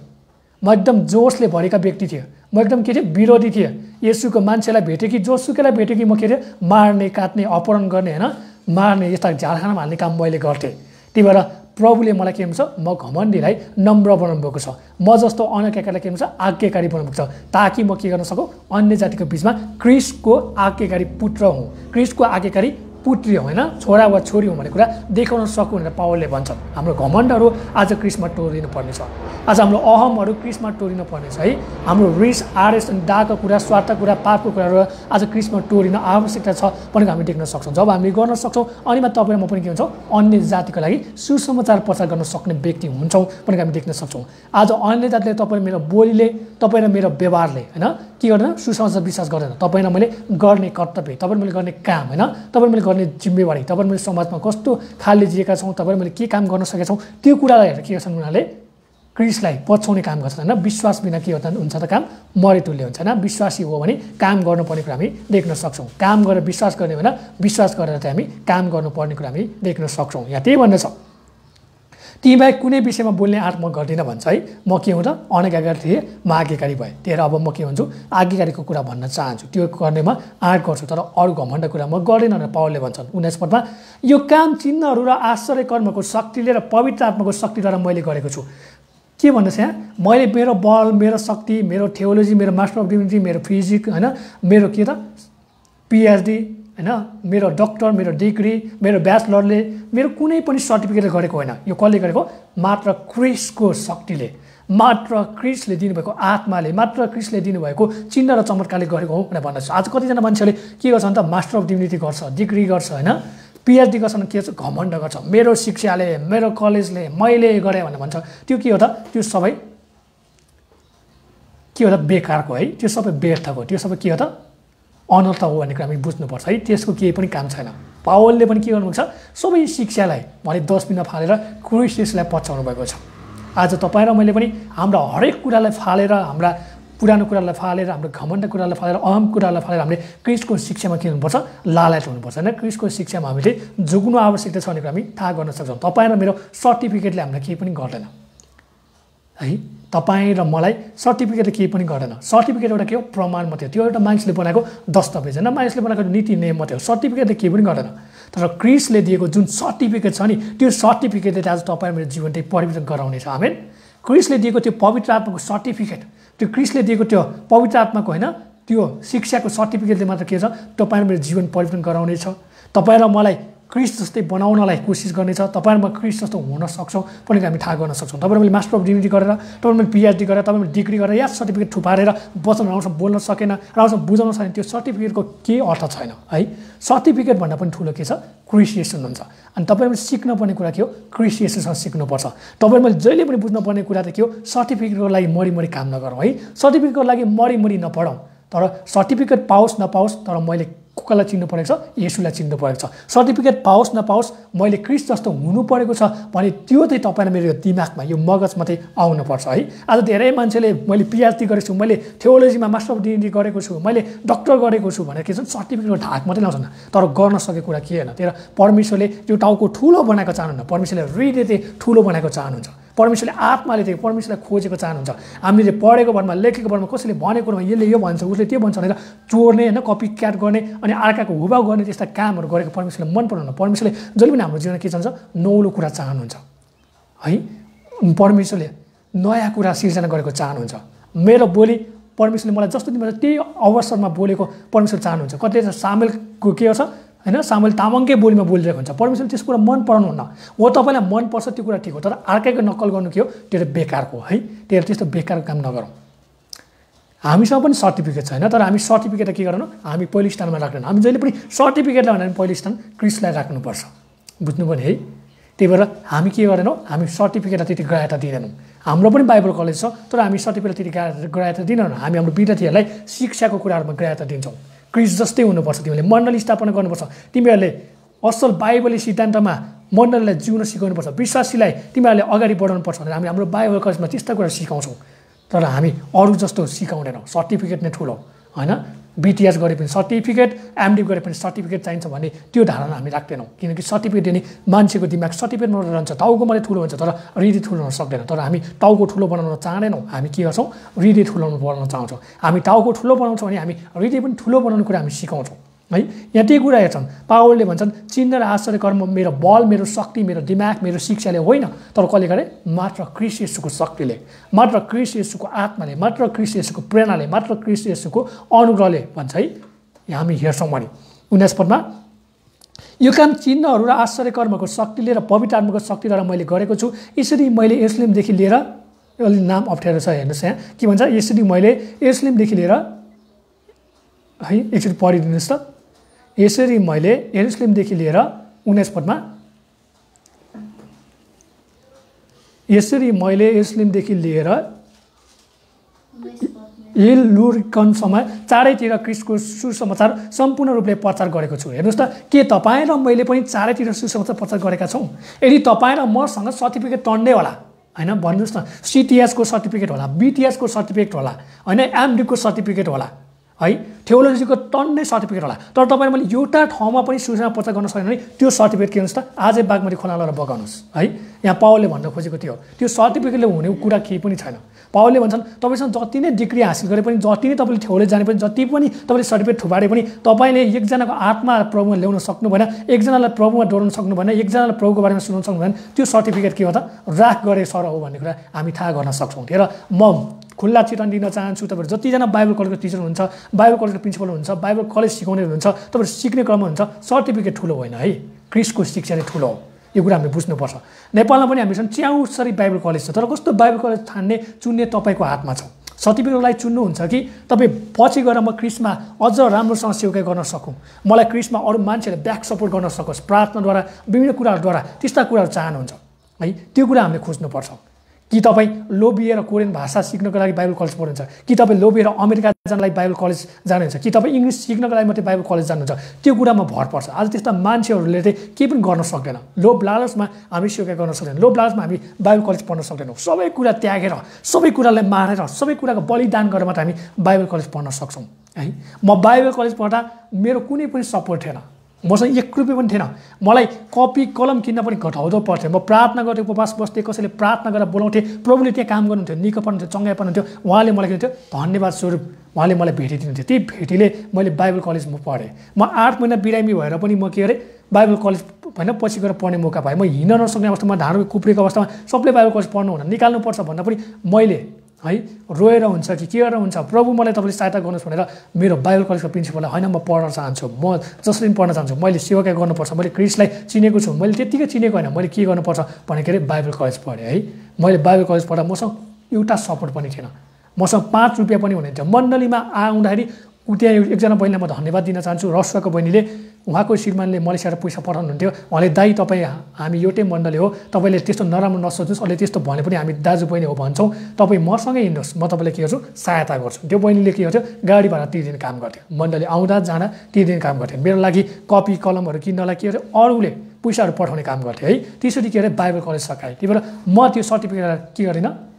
म एकदम जोसले भरेका व्यक्ति थियो। म एकदम के थियो? विरोधी थिएँ। येशूको मान्छेलाई भेटेँ कि जोसुकैलाई भेटेँ कि म के थियो? मार्ने, काट्ने, अपहरण गर्ने होइन, मार्ने, यस्ता झारखानामा हाल्ने काम मैले गर्थेँ। त्यही भएर प्रभुले मलाई के भन्छ? म घमण्डीलाई नम्र बनाउनु भएको छ, म जस्तो अन्य केकालाई के भन्छ? आज्ञाकारी बनाउनु भएको छ, ताकि म के गर्न सकौँ? अन्य जातिको बिचमा ख्रीष्टको आज्ञाकारी पुत्र हुँ, ख्रीष्टको आज्ञाकारी पुत्री होइन, छोरा वा छोरी हो भन्ने कुरा देखाउन सकौँ भनेर पावलले भन्छ। हाम्रो घमण्डहरू आज ख्रीष्टमा टोरिनु पर्नेछ, आज हाम्रो अहमहरू ख्रीष्टमा टोरिनु पर्नेछ है। हाम्रो रिस, आरेस अनि दागको कुरा, स्वार्थ कुरा, पापको कुराहरू आज ख्रीष्टमा टोरिन आवश्यकता छ भनेको हामी देख्न सक्छौँ। जब हामी गर्न सक्छौँ अनि तपाईँ र म पनि के हुन्छौँ? अन्य जातिको लागि सुसमाचार प्रचार गर्न सक्ने व्यक्ति हुन्छौँ भनेको हामी देख्न सक्छौँ। आज अन्य जातिले तपाईँ मेरो बोलीले, तपाईँ र मेरो व्यवहारले होइन के गर्दैन? सुसमाचार विश्वास गर्दैन। तपाईँ र मैले गर्ने कर्तव्य, तपाईँ मैले गर्ने काम होइन, तपाईँ मैले गर्ने जिम्मेवारी, तपाईँ मैले समाजमा कस्तो खालले जिएका छौँ, तपाईँ मैले के काम गर्न सकेका छौँ, त्यो कुरालाई हेरेर के गर्छन्? उनीहरूले ख्रीष्टलाई पछ्याउने काम गर्छन् होइन। विश्वास बिना के हुन्छ त? काम मरेतुल्य हुन्छ होइन। विश्वासी हो भने काम गर्नुपर्ने कुरा हामी देख्न सक्छौँ। काम गरेर विश्वास गर्ने होइन, विश्वास गरेर चाहिँ हामी काम गर्नुपर्ने कुरा हामी देख्न सक्छौँ। यहाँ त्यही भन्दछ, ती बाहेक कुनै विषयमा बोल्ने आँट म गर्दिनँ भन्छ है। म के हुँ त? अनाज्ञाकारी थिएँ, म आज्ञाकारी भएँ। त्यही अब म के भन्छु? आज्ञाकारीको कुरा भन्न चाहन्छु, त्यो गर्नेमा आँट गर्छु, तर अरू घमण्ड कुरा म गर्दिनँ भनेर पावलले भन्छन्। 19 पदमा, यो काम चिन्हहरू र आश्चर्य कर्मको शक्तिले र पवित्र आत्माको शक्तिद्वारा मैले गरेको छु। के भन्नुहोस् यहाँ? मैले मेरो बल, मेरो शक्ति, मेरो थियोलोजी, मेरो मास्टर अफ डिभिनिटी, मेरो फिजिक्स होइन, मेरो के त पिएचडी होइन, मेरो डक्टर, मेरो डिग्री, मेरो ब्याचलरले, मेरो कुनै पनि सर्टिफिकेटले गरेको होइन। यो कसले गरेको? मात्र ख्रीष्टको शक्तिले, मात्र ख्रीष्टले दिनुभएको आत्माले, मात्र ख्रीष्टले दिनुभएको चिन्ह र चमत्कारले गरेको हो भनेर भन्दछ। आज कतिजना मान्छेले के गर्छन् त? मास्टर अफ डिभिनिटी गर्छ, डिग्री गर्छ होइन, पिएचडी गर्छन्, के छ? घमण्ड गर्छ। मेरो शिक्षाले, मेरो कलेजले, मैले गरेँ भनेर भन्छ। त्यो के हो त? त्यो सबै के हो त? बेकारको है, त्यो सबै व्यर्थको, त्यो सबै के हो त? अनर्थ हो भन्ने कुरा हामी बुझ्नुपर्छ है। त्यसको केही पनि काम छैन। पावलले पनि के गर्नुहुन्छ? सबै शिक्षालाई उहाँले डस्टबिनमा फालेर ख्रीष्ट येशूलाई पछ्याउनु भएको छ। आज तपाईँ र मैले पनि हाम्रा हरेक कुरालाई फालेर, हाम्रा पुरानो कुरालाई फालेर, हाम्रो घमण्ड कुरालाई फालेर, अहम कुरालाई फालेर हामीले ख्रीष्टको शिक्षामा के हुनुपर्छ? लालायत हुनुपर्छ होइन। ख्रीष्टको शिक्षामा हामीले जोग्नु आवश्यकता छ भन्ने कुरा हामी थाहा गर्न सक्छौँ। तपाईँ र मेरो सर्टिफिकेटले हामीलाई केही पनि गर्दैन है। तपाईँ र मलाई सर्टिफिकेटले केही पनि गर्दैन। सर्टिफिकेट एउटा के हो? प्रमाण मात्रै हो। त्यो एउटा मानिसले बनाएको दस्तावेज होइन, मानिसले बनाएको नीति नियम मात्रै हो। सर्टिफिकेटले केही पनि गर्दैन। तर ख्रीष्टले दिएको जुन सर्टिफिकेट छ नि, त्यो सर्टिफिकेटले आज तपाईँ मेरो जीवन चाहिँ परिवर्तन गराउनेछ। आमेन। ख्रीष्टले दिएको त्यो पवित्र आत्माको सर्टिफिकेट, त्यो ख्रीष्टले दिएको त्यो पवित्र आत्माको होइन, त्यो शिक्षाको सर्टिफिकेटले मात्र के छ? तपाईँ र मेरो जीवन परिवर्तन गराउनेछ। तपाईँ र मलाई ख्रीष्ट जस्तै बनाउनलाई कोसिस गर्नेछ। तपाईँ र म ख्रीष्ट जस्तो हुन सक्छौँ भनेको हामी थाहा गर्न सक्छौँ। तपाईँ मैले मास्टर अफ डिभिनिटी गरेर, तपाईँ मैले पिएचडी गरेर, तपाईँ मैले डिग्री गरेर या सर्टिफिकेट थुपारेर वचन राम्रोसँग बोल्न सकेन, राम्रोसँग बुझाउन सकेन, त्यो सर्टिफिकेटको केही अर्थ छैन है। सर्टिफिकेट भन्दा पनि ठुलो के छ? ख्रीष्ट येशू हुनुहुन्छ। अनि तपाईँले सिक्नुपर्ने कुरा के हो? ख्रीष्ट येशूसँग सिक्नुपर्छ। तपाईँ मैले जहिले पनि बुझ्नुपर्ने कुरा त के हो? सर्टिफिकेटको लागि मरिमरि काम नगरौँ है। सर्टिफिकेटको लागि मरिमरि नपढौँ, तर सर्टिफिकेट पाओस् नपाओस्, तर मैले कसलाई चिन्नु परेको छ? येशूलाई चिन्नु परेको छ। सर्टिफिकेट पाओस् नपाओस् मैले क्रिस्ट जस्तो हुनु परेको छ भने त्यो चाहिँ तपाईँलाई मेरो दिमागमा यो मगजमा चाहिँ आउनुपर्छ है। आज धेरै मान्छेले मैले पिएचडी गरेको छु, मैले थियोलोजीमा मास्टर अफ डिग्री गरेको छु, मैले डक्टर गरेको छु भनेर के छ सर्टिफिकेटको ढाक मात्रै लाउँछन्, तर गर्न सकेको कुरा के होइन। तर परमेश्वरले यो टाउको ठुलो बनाएको चाहनुहुन्न, परमेश्वरले हृदय चाहिँ ठुलो बनाएको चाहनुहुन्छ, परमेश्वरले आत्माले चाहिँ परमेश्वरलाई खोजेको चाहनुहुन्छ। हामीले पढेको भरमा लेखेको भरमा कसैले भनेको भरमा यसले यो भन्छ उसले त्यो भन्छ भनेर चोर्ने होइन, कपी क्याट गर्ने अनि अर्काको हुबाउ गर्ने त्यस्ता कामहरू गरेको परमेश्वरले मन पराउनु। परमेश्वरले जहिले पनि हाम्रो जीवनमा के चाहन्छ? नौलो कुरा चाहनुहुन्छ है। परमेश्वरले नयाँ कुरा सिर्जना गरेको चाहनुहुन्छ। मेरो बोली परमेश्वरले मलाई जस्तो दिनुहुन्छ त्यही अवसरमा बोलेको परमेश्वर चाहनुहुन्छ। कतिले सामेलको के छ होइन, सामेल तामाङकै बोलीमा बोलिरहेको हुन्छ, परमेश्वरले त्यसको कुरा मन पराउनुहुन्न। हो तपाईँलाई मनपर्छ त्यो कुरा ठिक हो, तर अर्कैको नक्कल गर्नु के हो? त्यो बेकारको है। त्यो त्यस्तो बेकारको काम नगरौँ। हामीसँग पनि सर्टिफिकेट छैन, तर हामी सर्टिफिकेट के गरौँ? हामी पहिलो स्थानमा राख्दैनौँ। हामी जहिले पनि सर्टिफिकेटलाई भनेर पहिलो स्थान क्रिस्टलाई राख्नुपर्छ, बुझ्नु पनि है। त्यही भएर हामी के गरेनौँ? हामी सर्टिफिकेटलाई त्यति ग्राह्यता दिँदैनौँ। हाम्रो पनि बाइबल कलेज छ, तर हामी सर्टिफिकेट त्यति ग्राह्यता दिँदैनौँ। हामी हाम्रो विद्यार्थीहरूलाई शिक्षाको कुराहरूमा ग्राह्यता दिन्छौँ। क्रिस्ट जस्तै हुनुपर्छ, तिमीले मण्डली स्थापना गर्नुपर्छ, तिमीहरूले असल बाइबली सिद्धान्तमा मण्डलीलाई जिउन सिकाउनुपर्छ, विश्वासीलाई तिमीहरूले अगाडि बढाउनुपर्छ भनेर हामी हाम्रो बाइबल कलेजमा त्यस्ता कुरा सिकाउँछौँ। तर हामी अरू जस्तो सिकाउँदैनौँ। सर्टिफिकेट नै ठुलो होइन, बिटिएस गरे पनि सर्टिफिकेट, एमडी गरे पनि सर्टिफिकेट चाहिन्छ भन्ने त्यो धारणा हामी राख्दैनौँ। किनकि सर्टिफिकेट दिने मान्छेको दिमाग सर्टिफिकेटमा रहन्छ, टाउको मात्रै ठुलो हुन्छ तर हृदय ठुलो हुन सक्दैन। तर हामी टाउको ठुलो बनाउन चाहँदैनौँ, हामी के गर्छौँ? हृदय ठुलो बनाउन चाहन्छौँ। हामी टाउको ठुलो बनाउँछौँ भने हामी हृदय पनि ठुलो बनाउने कुरा हामी सिकाउँछौँ है। यहाँ त्यही कुरा हेर्छन्, पावलले भन्छन् चिन्ह र आश्चर्य कर्म मेरो बल, मेरो शक्ति, मेरो दिमाग, मेरो शिक्षाले होइन, तर कसले गरे? मात्र क्रिस्ट येशूको शक्तिले, मात्र क्रिस्ट येशूको आत्माले, मात्र क्रिस्ट येशूको प्रेरणाले, मात्र क्रिस्ट येशूको अनुग्रहले भन्छ है। यहाँ हामी हेर्छौँ भने 19 पदमा यो काम चिन्हहरू र आश्चर्य कर्मको शक्तिले र पवित्र आत्माको शक्तिद्वारा मैले गरेको छु। यसरी मैले यरुशलेमदेखि लिएर, अलि नाम अप्ठ्यारो छ हेर्नुहोस् यहाँ के भन्छ, यसरी मैले यरुशलेमदेखि लिएर है, एकचोटि पढिदिनुहोस् त। यसरी मैले यरुशलेमदेखि लिएर 19 पदमा, यसरी मैले यरुशलेमदेखि लिएर इल्लुरिकनसम्म चारैतिर क्रिस्टको सुसमाचार सम्पूर्ण रूपले प्रचार गरेको छु। हेर्नुहोस् त, के तपाईँ र मैले पनि चारैतिर सुसमाचार प्रचार गरेका छौँ? यदि तपाईँ र मसँग सर्टिफिकेट टन्डै होला होइन, भन्नुहोस् न, सिटिएसको सर्टिफिकेट होला, बिटिएसको सर्टिफिकेट होला होइन, एमडीको सर्टिफिकेट होला है, थियोलोजीको टन्नै सर्टिफिकेट होला, तर तपाईँले मैले एउटा ठाउँमा पनि सूचना प्रचार गर्न सकेन भने त्यो सर्टिफिकेट के हुनुहोस् त? आजै बागमती खोला लगेर बगाउनुहोस् है। यहाँ पावलले भन्न खोजेको थियो त्यो सर्टिफिकेटले हुने कुरा केही पनि छैन। पावलले भन्छन् तपाईँसँग जति नै डिग्री हासिल गरे पनि, जति नै तपाईँले थियोलोजी जाने पनि, जति पनि तपाईँले सर्टिफिकेट थुपारे पनि तपाईँले एकजनाको आत्मा प्रभुमा ल्याउन सक्नु भएन, एकजनालाई प्रभुमा डोर्न सक्नु भएन, एकजनालाई प्रभुको बारेमा सुनाउन सक्नु भएन, त्यो सर्टिफिकेट के हो त? राख गरे सर हो भन्ने कुरा हामी थाहा गर्न सक्छौँ। र म खुल्ला चितवन दिन चाहन्छु, तपाईँहरू जतिजना बाइबल कलेजको टिचर हुनुहुन्छ, बाइबल कलेजको प्रिन्सिपल हुनुहुन्छ, बाइबल कलेज सिकाउने हुनुहुन्छ, तपाईँहरू सिक्ने क्रममा हुन्छ, सर्टिफिकेट ठुलो होइन है, क्रिस्टको शिक्षा नै ठुलो हो। यो कुरा हामीले बुझ्नुपर्छ। नेपालमा पनि हामीसँग च्याउसरी बाइबल कलेज छ, तर कस्तो बाइबल कलेज छान्ने चुन्ने तपाईँको हातमा छ। सर्टिफिकेटलाई चुन्नुहुन्छ कि तपाईँ पछि गएर म क्रिस्टमा अझ राम्रोसँग सेवकाई गर्न सकौँ, मलाई क्रिस्टमा अरू मान्छेले ब्याक सपोर्ट गर्न सकोस्, प्रार्थनाद्वारा विभिन्न कुराहरूद्वारा त्यस्ता कुराहरू चाहनुहुन्छ है। त्यो कुरा हामीले खोज्नुपर्छ। कि तपाईँ लोभिएर कोरियन भाषा सिक्नको लागि बाइबल कलेज पढ्नुहुन्छ, कि तपाईँ लोभिएर अमेरिका जानलाई बाइबल कलेज जानुहुन्छ, कि तपाईँ इङ्ग्लिस सिक्नको लागि मात्रै बाइबल कलेज जानुहुन्छ, त्यो कुरामा भर पर्छ। आज त्यस्ता मान्छेहरूले चाहिँ केही पनि गर्न सक्दैन। लोभ लालचमा हामी सेवा गर्न सक्दैनौँ, लोभ लालचमा हामी बाइबल कलेज पढ्न सक्दैनौँ। सबै कुरा त्यागेर, सबै कुरालाई मारेर, सबै कुराको बलिदान गरेर मात्र हामी बाइबल कलेज पढ्न सक्छौँ है। म बाइबल कलेज पढ्दा मेरो कुनै पनि सपोर्ट थिएन, मसँग 1 रुपियाँ पनि थिएन, मलाई कपी कलम किन्न पनि घटाउँदो पर्थ्यो। म प्रार्थना गर्थेँ, उपवास बस्थेँ, कसैले प्रार्थना गरेर बोलाउँथेँ, प्रभुले त्यहाँ काम गर्नुहुन्थ्यो, निको पर्नुहुन्थ्यो, चङ्गाइ पर्नुहुन्थ्यो, उहाँले मलाई के भन्थ्यो, धन्यवाद स्वरूप उहाँले मलाई भेटी दिनुहुन्थ्यो। त्यही भेटीले मैले बाइबल कलेजमा पढेँ। म 8 महिना बिरामी भएर पनि म के गरेँ, बाइबल कलेज होइन पछि गएर पढ्ने मौका पाएँ। म हिँड्न नसक्ने अवस्थामा, ढाँडो कुप्रेको अवस्थामा सबले बाइबल कलेज पढ्नु हुन निकाल्नुपर्छ भन्दा पनि मैले है रोएर हुन्छ कि के गरेर हुन्छ, प्रभु मलाई तपाईँले सहायता गर्नुहोस् भनेर मेरो बाइबल कलेजको प्रिन्सिपललाई होइन म पढ्न चाहन्छु, म जसरी पनि पढ्न चाहन्छु, मैले सेवाकाई गर्नुपर्छ, मैले क्रिस्टलाई चिनेको छु, मैले त्यत्तिकै चिनेको होइन, मैले के गर्नुपर्छ भनेको अरे बाइबल कलेज पढेँ है। मैले बाइबल कलेज पढ्दा मसँग एउटा सपोर्ट पनि थिएन, मसँग 5 रुपियाँ पनि हुने थियो। मण्डलीमा आउँदाखेरि त्यहाँ एकजना बहिनीलाई म धन्यवाद दिन चाहन्छु, रसुवाको बहिनीले उहाँको श्रीमानले मलेसियाबाट पैसा पठाउनुहुन्थ्यो, उहाँले दाइ तपाईँ हामी एउटै मण्डली हो, तपाईँले त्यस्तो नराम्रो नसोच्नुहोस्, अहिले त्यस्तो भने पनि हामी दाजु बहिनी हो भन्छौँ, तपाईँ मसँगै हिँड्नुहोस्, म तपाईँलाई के गर्छु सहायता गर्छु। त्यो बहिनीले के गर्थ्यो गाडी भाडा तिर्दिने काम गर्थ्यो, मण्डली आउँदा जाँदा तिर्दिने काम गर्थ्यो, मेरो लागि कपी कलमहरू किन्नलाई के गर्यो अरूले पैसाहरू पठाउने काम गर्थ्यो है। त्यसरी के अरे बाइबल कलेज सकाएँ। त्यही भएर म त्यो सर्टिफिकेट के गरिनँ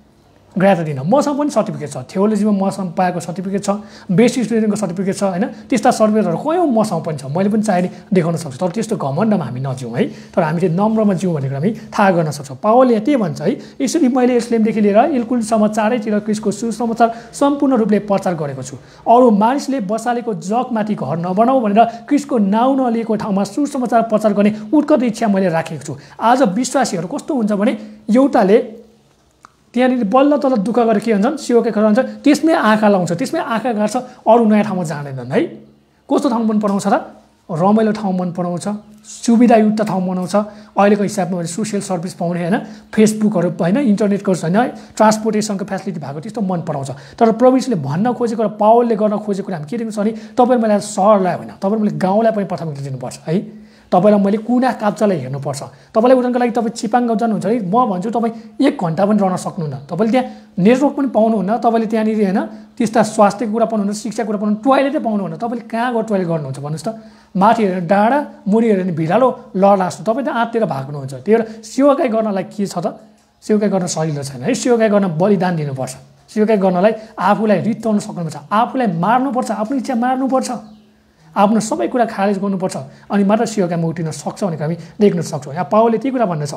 ग्राह्य दिनँ। मसँग पनि सर्टिफिकेट छ, थियोलोजीमा मसँग पाएको सर्टिफिकेट छ, बेस्ट स्टुडेन्टको सर्टिफिकेट छ होइन, त्यस्ता सर्टिफिकेटहरू कयौँ मसँग पनि छ, मैले पनि चाहिने देखाउन सक्छु। तर त्यस्तो घमण्डमा हामी नजिउँ है, तर हामीले नम्रमा जिउँ भनेर हामी थाहा गर्न सक्छौँ। पावलले त्यही भन्छ है, यसरी मैले यरुशलेमदेखि लिएर इल्कुलसम्म चारैतिर क्रिस्टको सुसमाचार सम्पूर्ण रूपले प्रचार गरेको छु। अरू मानिसले बसालेको जगमाथि घर नबनाऊ भनेर क्रिस्टको नाउँ नलिएको ठाउँमा सुसमाचार प्रचार गर्ने उत्कट इच्छा मैले राखेको छु। आज विश्वासीहरू कस्तो हुन्छ भने एउटाले त्यहाँनिर बल्ल तल दुःख गरेर के भन्छन् सियोकै खर भन्छ, त्यसमै आँखा लाउँछ, त्यसमै आँखा गाड्छ, अरू नयाँ ठाउँमा जाँदैनन् है। कस्तो ठाउँ मन पराउँछ र रमाइलो ठाउँ मन पराउँछ, सुविधायुक्त ठाउँ बनाउँछ, अहिलेको हिसाबमा सोसियल सर्भिस पाउने होइन, फेसबुकहरू होइन, इन्टरनेटको होइन, ट्रान्सपोर्टेसनको फेसिलिटी भएको त्यस्तो मन पराउँछ। तर प्रभुले भन्न खोजेको र पावलले गर्न खोजेको हामी के देख्छ भने तपाईँले मलाई सहरलाई होइन, तपाईँले मैले गाउँलाई पनि प्राथमिकता दिनुपर्छ है। तपाईँलाई मैले कुना काप्चालाई हेर्नुपर्छ। तपाईँलाई उदाहरणको लागि तपाईँ चिपाङ गाउँ जानुहुन्छ है, म भन्छु तपाईँ 1 घन्टा पनि रहन सक्नुहुन्न, तपाईँले त्यहाँ नेटवर्क पनि पाउनुहुन्न, तपाईँले त्यहाँनिर होइन त्यस्ता स्वास्थ्यको कुरा पाउनुहुन्न, शिक्षाको कुरा पाउनु, टोयलेटै पाउनुहुन्न, तपाईँले कहाँ गएर टोयलेट गर्नुहुन्छ भन्नुहोस् त। माथि हेरेर डाँडा, मुनि हेरेर भिरालो लडास्नु, तपाईँ त आत्तिर भाग्नुहुन्छ। त्यही भएर सेवाकाई गर्नलाई के छ त, सेवाकाई गर्न सजिलो छैन है। सेवाकाई गर्न बलिदान दिनुपर्छ, सेवाकाई गर्नलाई आफूलाई रित्ताउन सक्नुपर्छ, आफूलाई मार्नुपर्छ, आफ्नो इच्छा मार्नुपर्छ, आफ्नो सबै कुरा खारेज गर्नुपर्छ, अनि मात्र सेवाकाईमा उठिन सक्छ भनेर हामी देख्न सक्छौँ। यहाँ पावलले त्यही कुरा भन्दैछ,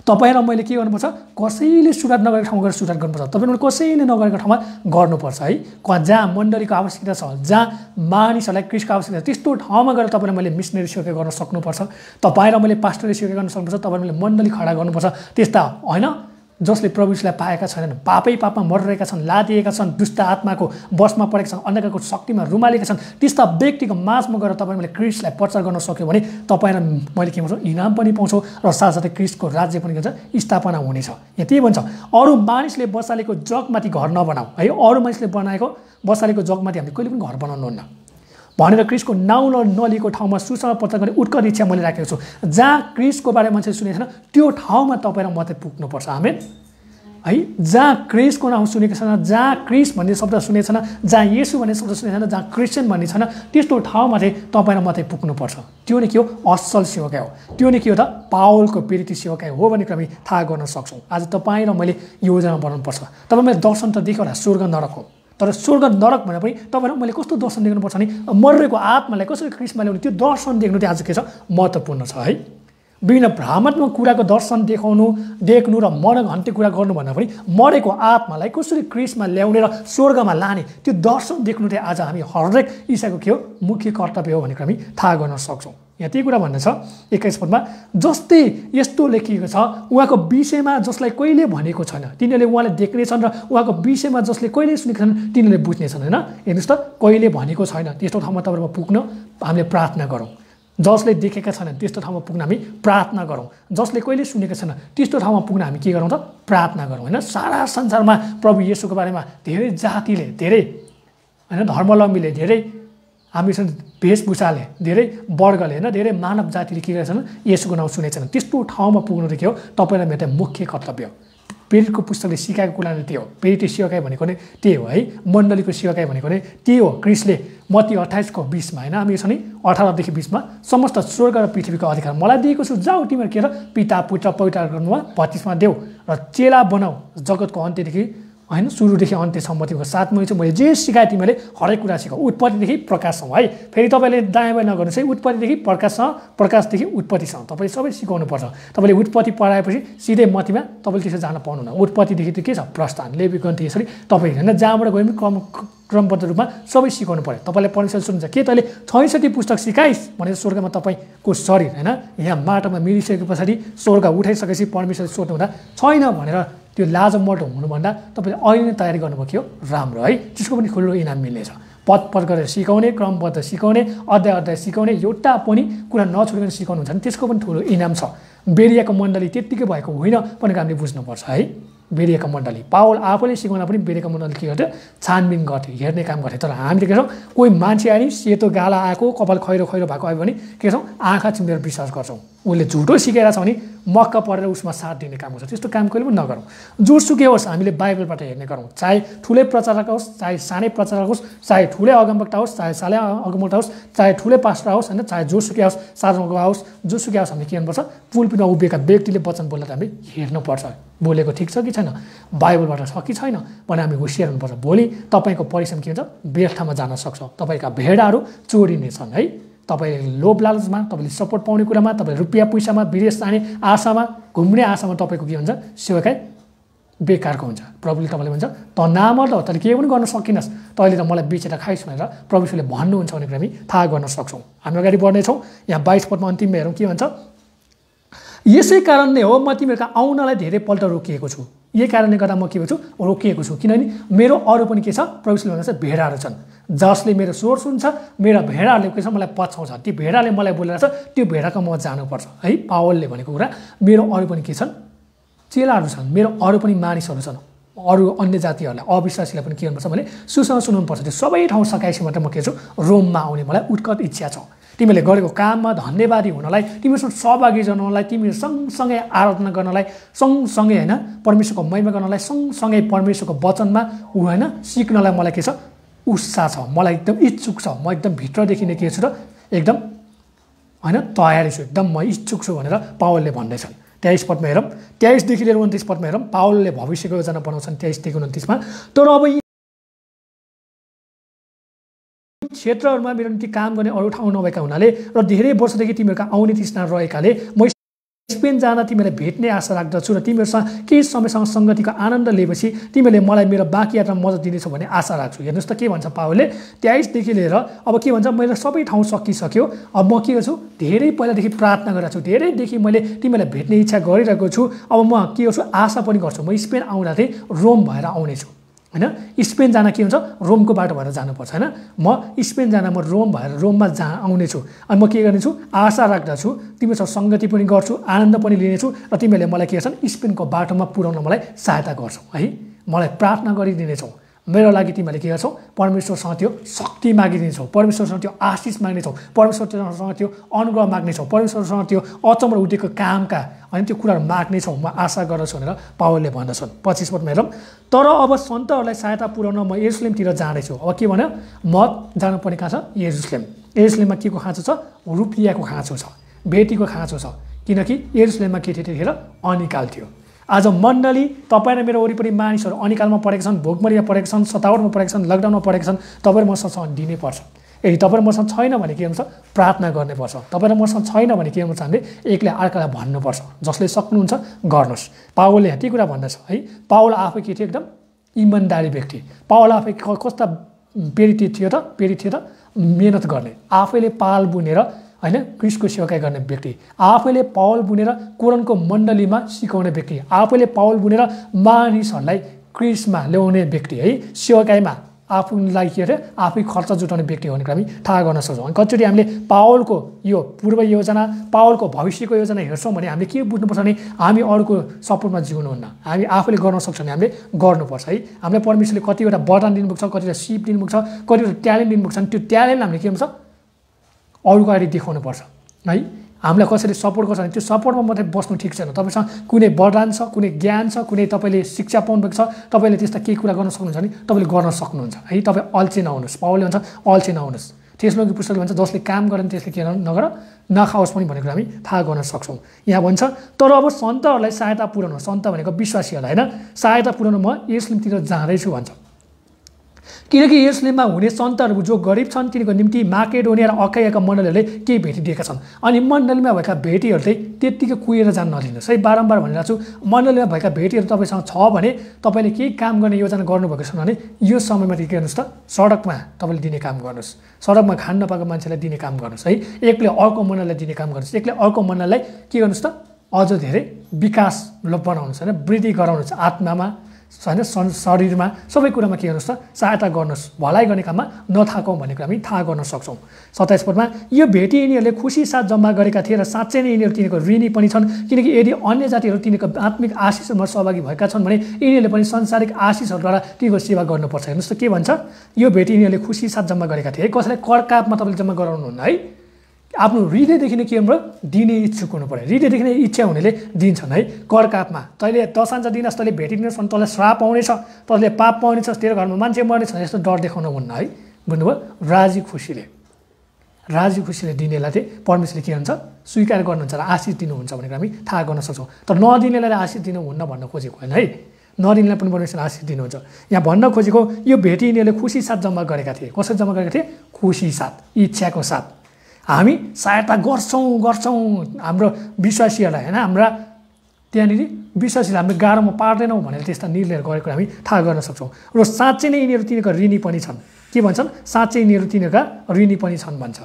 तपाईँ र मैले के गर्नुपर्छ, कसैले सुधार नगरेको ठाउँमा गएर सुधार गर्नुपर्छ, तपाईँले कसैले नगरेको ठाउँमा गर्नुपर्छ है। जहाँ मण्डलीको आवश्यकता छ, जहाँ मानिसहरूलाई क्रिस्टको आवश्यकता छ, त्यस्तो ठाउँमा गएर तपाईँले मैले मिसनरी सेवाकाई गर्न सक्नुपर्छ, तपाईँ र मैले पास्टरले सेवाकाई गर्न सक्नुपर्छ, तपाईँले मैले मण्डली खडा गर्नुपर्छ। त्यस्ता होइन जसले प्रभुलाई पाएका छैनन्, पापै पापमा मरिरहेका छन्, लादिएका छन्, दुष्ट आत्माको बसमा परेका छन्, अन्धकारको शक्तिमा रुमालेका छन्, त्यस्ता व्यक्तिको माझमा गएर तपाईँ मैले क्रिस्टलाई प्रचार गर्न सक्यो भने तपाईँ र मैले के भन्छौँ इनाम पनि पाउँछौँ र साथसाथै क्रिस्टको राज्य पनि के भन्छ स्थापना हुनेछ। यहाँ त्यही भन्छ अरू मानिसले बसालेको जगमाथि घर नबनाऊ है, अरू मानिसले बनाएको बसालेको जगमाथि हामीले कहिले पनि घर बनाउनुहुन्न भनेर क्रिस्टको नाउँ नलिएको ठाउँमा सुसमाचार प्रचार गर्ने उत्कट इच्छा मैले राखेको छु। जहाँ क्रिस्टको बारेमा मान्छेले सुनेको छैन त्यो ठाउँमा तपाईँ र मात्रै पुग्नुपर्छ। आमेन है। जहाँ क्रिस्टको नाउँ सुनेको छैन, जहाँ क्रिस्ट भन्ने शब्द सुनेको छैन, जहाँ येशू भन्ने शब्द सुनेको छैन, जहाँ क्रिस्चियन भन्ने छैन, त्यस्तो ठाउँमा चाहिँ तपाईँ र मात्रै पुग्नुपर्छ। त्यो नै के हो असल सेवाकाई हो, त्यो नै के हो त पावलको प्रेरित सेवाकाई हो भनेर हामी थाहा गर्न सक्छौँ। आज तपाईँ र मैले योजना बनाउनुपर्छ। तपाईँ मैले दर्शन त देख्यो होला स्वर्ग नरक हो, तर स्वर्ग नरक भनेर पनि तपाईँलाई मैले कस्तो दर्शन देख्नुपर्छ भने मरेको आत्मालाई कसरी क्रिस्टमा ल्याउने त्यो दर्शन देख्नु चाहिँ आज के छ महत्त्वपूर्ण छ है। विभिन्न भ्रामत्मक कुराको दर्शन देख्नु र मनघन्टे कुरा गर्नुभन्दा पनि मरेको आत्मालाई कसरी क्रिस्टमा ल्याउने र स्वर्गमा लाने त्यो दर्शन देख्नु चाहिँ आज हामी हरेक ईसाको के हो मुख्य कर्तव्य हो भनेर हामी थाहा गर्न सक्छौँ। यहाँ त्यही कुरा भन्दैछ 21 पदमा, जस्तै यस्तो लेखिएको छ उहाँको विषयमा जसलाई कहिले भनेको छैन तिनीहरूले उहाँले देख्नेछन् र उहाँको विषयमा जसले कहिले सुनेको छैन तिनीहरूले बुझ्नेछन्। होइन हेर्नुहोस् त, कहिले भनेको छैन त्यस्तो ठाउँमा तपाईँमा पुग्न हामीले प्रार्थना गरौँ। जसले देखेका छैनन् त्यस्तो ठाउँमा पुग्न हामी प्रार्थना गरौँ। जसले कहिले सुनेका छैन त्यस्तो ठाउँमा पुग्न हामी के गरौँ त प्रार्थना गरौँ। होइन सारा संसारमा प्रभु येशूको बारेमा धेरै जातिले, धेरै होइन धर्मावलम्बीले, धेरै हामीसँग वेशभूषाले, धेरै वर्गले, होइन धेरै मानव जातिले के गरेका छन् येशूको नाउँ सुनेका छन्। त्यस्तो ठाउँमा पुग्नु त के हो तपाईँलाई मेरो मुख्य कर्तव्य हो। प्रेरितको पुस्तकले सिकाएको कुरा नै त्यही हो। प्रेरित सेवाकाई भनेको नै त्यही हो है। मण्डलीको सेवाकाई भनेको नै त्यही हो। क्रिस्टले मत्ती 28:20 होइन हामी छ नि 18देखि 20 समस्त स्वर्ग र पृथ्वीको अधिकार मलाई दिएको छु, जाऊ तिमीहरू के र पिता पुत्र पवित्र आत्मामा बत्तिस्मा देऊ र चेला बनाऊ, जगतको अन्त्यदेखि होइन सुरुदेखि अन्त्यसम्म तिमीको साथमा छु, मैले जे सिकाएँ तिमीले हरेक कुरा सिकाऊ, उत्पत्तिदेखि प्रकाशसम्म है। फेरि तपाईँले दायाँ बायाँ नगर्नुहोस् है, उत्पत्तिदेखि प्रकाशसम्म, प्रकाशदेखि उत्पत्तिसम्म तपाईँले सबै सिकाउनुपर्छ। तपाईँले उत्पत्ति पढाएपछि सिधै मत्तीमा तपाईँले त्यसो जान पाउनुहुन्न। उत्पत्तिदेखि त के छ प्रस्थान, लेवीगन्ती, यसरी तपाईँ होइन जहाँबाट गए पनि क्रमबद्ध रूपमा सबै सिकाउनु पर्यो। तपाईँलाई परमेश्वर सुन्छ के तैँले 66 पुस्तक सिकाइस् भनेर स्वर्गमा तपाईँको शरीर होइन यहाँ माटोमा मिलिसके पछाडि स्वर्ग उठाइसकेपछि परमेश्वरले सोध्नुहुँदा छैन भनेर त्यो लाज मर्टो हुनुभन्दा तपाईँले अहिले नै तयारी गर्नुभयो कि हो राम्रो है। त्यसको पनि ठुलो इनाम मिल्नेछ। पद पद गरेर सिकाउने, क्रमबद्ध सिकाउने, अध्याय अध्याय सिकाउने, एउटा पनि कुरा नछोडिकन सिकाउनुहुन्छ भने त्यसको पनि ठुलो इनाम छ। बेरियाको मण्डली त्यत्तिकै भएको होइन भनेर हामीले बुझ्नुपर्छ है। बेरियाका मण्डली पावल आफैले सिकाउँदा पनि बेरियाका मण्डली के गर्थ्यो छानबिन गर्थ्यो हेर्ने काम गर्थ्यो तर हामीले के छौँ कोही मान्छे आयो सेतो गाला आएको कपाल खैरो खैरो भएको आयो भने के छौँ आँखा चिम्लेर विश्वास गर्छौँ उसले झुटो सिकाएर छ भने मक्क परेर उसमा साथ दिने काम गर्छ त्यस्तो काम कहिले पनि नगरौँ जोसुकै होस् हामीले बाइबलबाट हेर्ने गरौँ चाहे ठुलै प्रचारक होस् चाहे सानै प्रचारक होस् चाहे ठुलै अगमवक्ता होस् चाहे सानै अगमवक्ता होस् चाहे ठुलै पास्टर होस् होइन चाहे जोसुकै होस् सार्वजनिक होस् जोसुकै होस् हामीले के गर्नुपर्छ पुलपिटमा उभिएका व्यक्तिले वचन बोल्दा हामी हेर्नुपर्छ बोलेको ठिक छ कि छैन बाइबलबाट छ कि छैन भने हामी होसियार हुनुपर्छ भोलि तपाईँको परिश्रम के हुन्छ व्यर्थमा जान सक्छ तपाईँका भेडाहरू चोरिनेछन् है तपाईँले लोभ लालचमा तपाईँले सपोर्ट पाउने कुरामा तपाईँले रुपियाँ पैसामा विदेश जाने आशामा घुम्ने आशामा तपाईँको के हुन्छ सेवाकाई बेकारको हुन्छ प्रभुले तपाईँले भन्छ त नामर्द हो तैँले केही पनि गर्न सकिनस् तैँले त मलाई बेचेर खाइस् भनेर प्रभुले भन्नुहुन्छ भने कुरा हामी थाहा गर्न सक्छौँ हामी अगाडि बढ्नेछौँ यहाँ 22 पदमा अन्तिममा हेरौँ के भन्छ यसै कारणले हो म तिमीहरूका आउनलाई धेरैपल्ट रोकिएको छु यही कारणले गर्दा म के भन्छु रोकिएको छु किनभने मेरो अरू पनि के छ प्रभुले भन्नुहुन्छ भेडाहरू छन् जसले मेरो स्वर सुन्छ मेरा भेडाहरूले के छ मलाई पछाउँछ ती भेडाले मलाई बोलेर छ त्यो भेडाको म जानुपर्छ है पावलले भनेको कुरा मेरो अरू पनि के छन् चेलाहरू छन् मेरो अरू पनि मानिसहरू छन् अरू अन्य जातिहरूलाई अविश्वासीलाई पनि के गर्नुपर्छ भने सुसँग सुनाउनुपर्छ त्यो सबै ठाउँ सकाएपछि मात्र म के छु रोममा आउने मलाई उत्कट इच्छा छ तिमीले गरेको काममा धन्यवादी हुनलाई तिमीसँग सहभागी जनाउनलाई तिमीहरू सँगसँगै आराधना गर्नलाई सँगसँगै होइन परमेश्वरको महिमा गर्नलाई सँगसँगै परमेश्वरको वचनमा होइन सिक्नलाई मलाई के छ उत्साह छ मलाई एकदम इच्छुक छ म एकदम भित्रदेखि नै के छु र एकदम होइन तयारी छु एकदम म इच्छुक छु भनेर पावलले भन्दैछन् 23 पदमा हेरौँ 23देखि लिएर 29 पदमा हेरौँ पावलले भविष्यको योजना बनाउँछन् 23देखि 29मा तर अब क्षेत्रहरूमा मेरो निम्ति काम गर्ने अरू ठाउँ नभएका हुनाले र धेरै वर्षदेखि तिमीहरूका आउने तृष्णा रहेकाले म स्पेन जान तिमीलाई भेट्ने आशा राख्दछु र तिमीहरूसँग केही समयसँग सङ्गतिको आनन्द लिएपछि तिमीले मलाई मेरो बाँकी यात्रा मद्दत दिनेछौ भन्ने आशा राख्छु हेर्नुहोस् त के भन्छ पावलले 23देखि लिएर अब के भन्छ मैले सबै ठाउँ सकिसक्यो अब म के गर्छु धेरै पहिलादेखि प्रार्थना गरिरहेको छु धेरैदेखि मैले तिमीलाई भेट्ने इच्छा गरिरहेको छु अब म के गर्छु आशा पनि गर्छु म स्पेन आउँदा चाहिँ रोम भएर आउनेछु होइन स्पेन जान के हुन्छ रोमको बाटो भएर जानुपर्छ होइन म स्पेन जान म रोम भएर रोममा आउनेछु अनि म के गर्नेछु आशा राख्दछु तिमीसँग सङ्गति पनि गर्छु आनन्द पनि लिनेछु र तिमीहरूले मलाई के गर्छन् स्पेनको बाटोमा पुर्याउन मलाई सहायता गर्छौ है मलाई प्रार्थना गरिदिनेछौ मेरो लागि तिमीहरूले के गर्छौ परमेश्वरसँग त्यो शक्ति मागिदिनेछौ परमेश्वरसँग त्यो आशिष माग्नेछौ परमेश्वरसँग त्यो अनुग्रह माग्नेछौ परमेश्वरसँग त्यो अचम्म उठेको कामका अनि त्यो कुराहरू माग्नेछौ म आशा गर्दछु भनेर पावलले भन्दछन् 25 पदमा हेरौँ तर अब सन्तहरूलाई सहायता पुर्याउन म यरुसलेमतिर जाँदैछु अब के भन्यो म जानुपर्ने कहाँ छ यरुसलेममा के को खाँचो छ रुपियाँको खाँचो छ बेटीको खाँचो छ किनकि यरुसलेममा के थियो त्यतिखेर अनिकाल थियो आज मण्डली तपाईँ र मेरो वरिपरि मानिसहरू अनिकालमा परेका छन् भोकमरीमा परेका छन् सतावटमा परेका छन् लकडाउनमा परेका छन् तपाईँ र मसँग दिनैपर्छ यदि तपाईँ र मसँग छैन भने के हुन्छ प्रार्थना गर्नुपर्छ तपाईँ र मसँग छैन भने के हुन्छ हामीले एकले अर्कालाई भन्नुपर्छ जसले सक्नुहुन्छ गर्नुहोस् पावलले यति कुरा भन्दछ है पावल आफै के थियो एकदम इमान्दारी व्यक्ति पावल आफै कस्ता प्रेरित थियो त मेहनत गर्ने आफैले पाल बुनेर होइन क्रिस्टको सेवाकाई गर्ने व्यक्ति आफैले पावल बुनेर कोरनको मण्डलीमा सिकाउने व्यक्ति आफैले पावल बुनेर मानिसहरूलाई क्रिस्टमा ल्याउने व्यक्ति है सेवाकाईमा आफूलाई के अरे आफै खर्च जुटाउने व्यक्ति हो भने हामी थाहा गर्न सक्छौँ अनि कतिचोटि हामीले पावलको यो पूर्व योजना पावलको भविष्यको योजना हेर्छौँ भने हामीले के बुझ्नुपर्छ भने हामी अरूको सपोर्टमा जिउनुहुन्न हामी आफूले गर्न सक्छौँ भने हामीले गर्नुपर्छ है हामीलाई परमेश्वरले कतिवटा वरदान दिनुभएको छ कतिवटा सिप दिनुभएको छ कतिवटा ट्यालेन्ट दिनुभएको छ त्यो ट्यालेन्ट हामीले के हुन्छ अरूको अगाडि देखाउनुपर्छ है हामीलाई कसरी सपोर्ट गर्छ भने त्यो सपोर्टमा मात्रै बस्नु ठिक छैन तपाईँसँग कुनै वरदान छ कुनै ज्ञान छ कुनै तपाईँले शिक्षा पाउनुभएको छ तपाईँले त्यस्ता केही कुरा गर्न सक्नुहुन्छ भने तपाईँले गर्न सक्नुहुन्छ है तपाईँ अल्छे नहुनुहोस् पावलले भन्छ अल्छे नहुनुहोस् त्यसमा पुस्तकले भन्छ जसले काम गरेन त्यसले के नगर नखाओस् पनि भन्ने कुरा हामी थाहा गर्न सक्छौँ यहाँ भन्छ तर अब सन्तहरूलाई सहायता पुर्याउनु सन्त भनेको विश्वासीहरूलाई होइन सहायता पुर्याउनु म यरुसलेमतिर जाँदैछु भन्छ किनकि यरुसलेममा हुने सन्तहरू जो गरिब छन् तिनीको निम्ति माकेडोनिया र अखायाका मण्डलीहरूले केही भेटिदिएका छन् अनि मण्डलीमा भएका भेटीहरू चाहिँ त्यत्तिकै कुहेर जान नदिनुहोस् है बारम्बार भनिरहेको छु मण्डलीमा भएका भेटीहरू तपाईँसँग छ भने तपाईँले केही काम गर्ने योजना गर्नुभएको छ भने यो समयमा के गर्नुहोस् त सडकमा तपाईँले दिने काम गर्नुहोस् सडकमा खान नपाएको मान्छेलाई दिने काम गर्नुहोस् है एकले अर्को मण्डललाई दिने काम गर्नुहोस् एकले अर्को मण्डललाई के गर्नुहोस् त अझ धेरै विकास बनाउनुहोस् होइन वृद्धि गराउनुहोस् आत्मामा होइन शरीरमा सबै कुरामा के गर्नुहोस् त सहायता गर्नुहोस्, भलाइ गर्ने काममा नथाकौँ भन्ने कुरा हामी थाहा गर्न सक्छौँ। 27 पदमा यो भेटी यिनीहरूले खुसी साथ जम्मा गरेका थिए र साँच्चै नै यिनीहरू तिनीहरूको ऋणी पनि छन्, किनकि यदि अन्य जातिहरू तिनीहरूको आत्मिक आशिषहरूमा सहभागी भएका छन् भने यिनीहरूले पनि संसारिक आशिषहरूद्वारा तिनीहरूको सेवा गर्नुपर्छ। हेर्नुहोस् त के भन्छ, यो भेटी यिनीहरूले खुसी साथ जम्मा गरेका थिए। कसैलाई करकापमा तपाईँले जम्मा गराउनुहुन्न है, आफ्नो हृदयदेखि नै के हुनु पऱ्यो, दिने इच्छुक हुनु पऱ्यो। हृदयदेखि नै इच्छा हुनेले दिन्छन् है। करकापमा तैँले दशांश दिनस्, तैँले भेटिदिनुहोस् भने तँलाई श्राप आउनेछ, तैँले पाप पाउनेछ, तेरो घरमा मान्छे मर्नेछ, यस्तो डर देखाउनु हुन्न है। बुझ्नुभयो? राजी खुसीले दिनेलाई चाहिँ परमेश्वरले के हुन्छ, स्वीकार गर्नुहुन्छ र आशिष दिनुहुन्छ भनेर हामी थाहा गर्न सक्छौँ। तर नदिनेलाई आशिष दिनुहुन्न भन्न खोजेको होइन है, नदिनेलाई पनि परमेश्वरले आशिष दिनुहुन्छ। यहाँ भन्न खोजेको यो भेटी यिनीहरूले खुसी साथ जम्मा गरेका थिए। कसरी जम्मा गरेका थिए? खुसी साथ, इच्छाको साथ। हामी सहायता गर्छौँ हाम्रो विश्वासीहरूलाई होइन, हाम्रा त्यहाँनिर विश्वासीलाई हामीले गाह्रोमा पार्दैनौँ भनेर त्यस्ता निर्णय गरेको हामी थाहा गर्न सक्छौँ। र साँच्चै नै यिनीहरू तिनीहरूको ऋणी पनि छन्। के भन्छन्? साँच्चै यिनीहरू तिनीहरूका ऋणी पनि छन् भन्छ।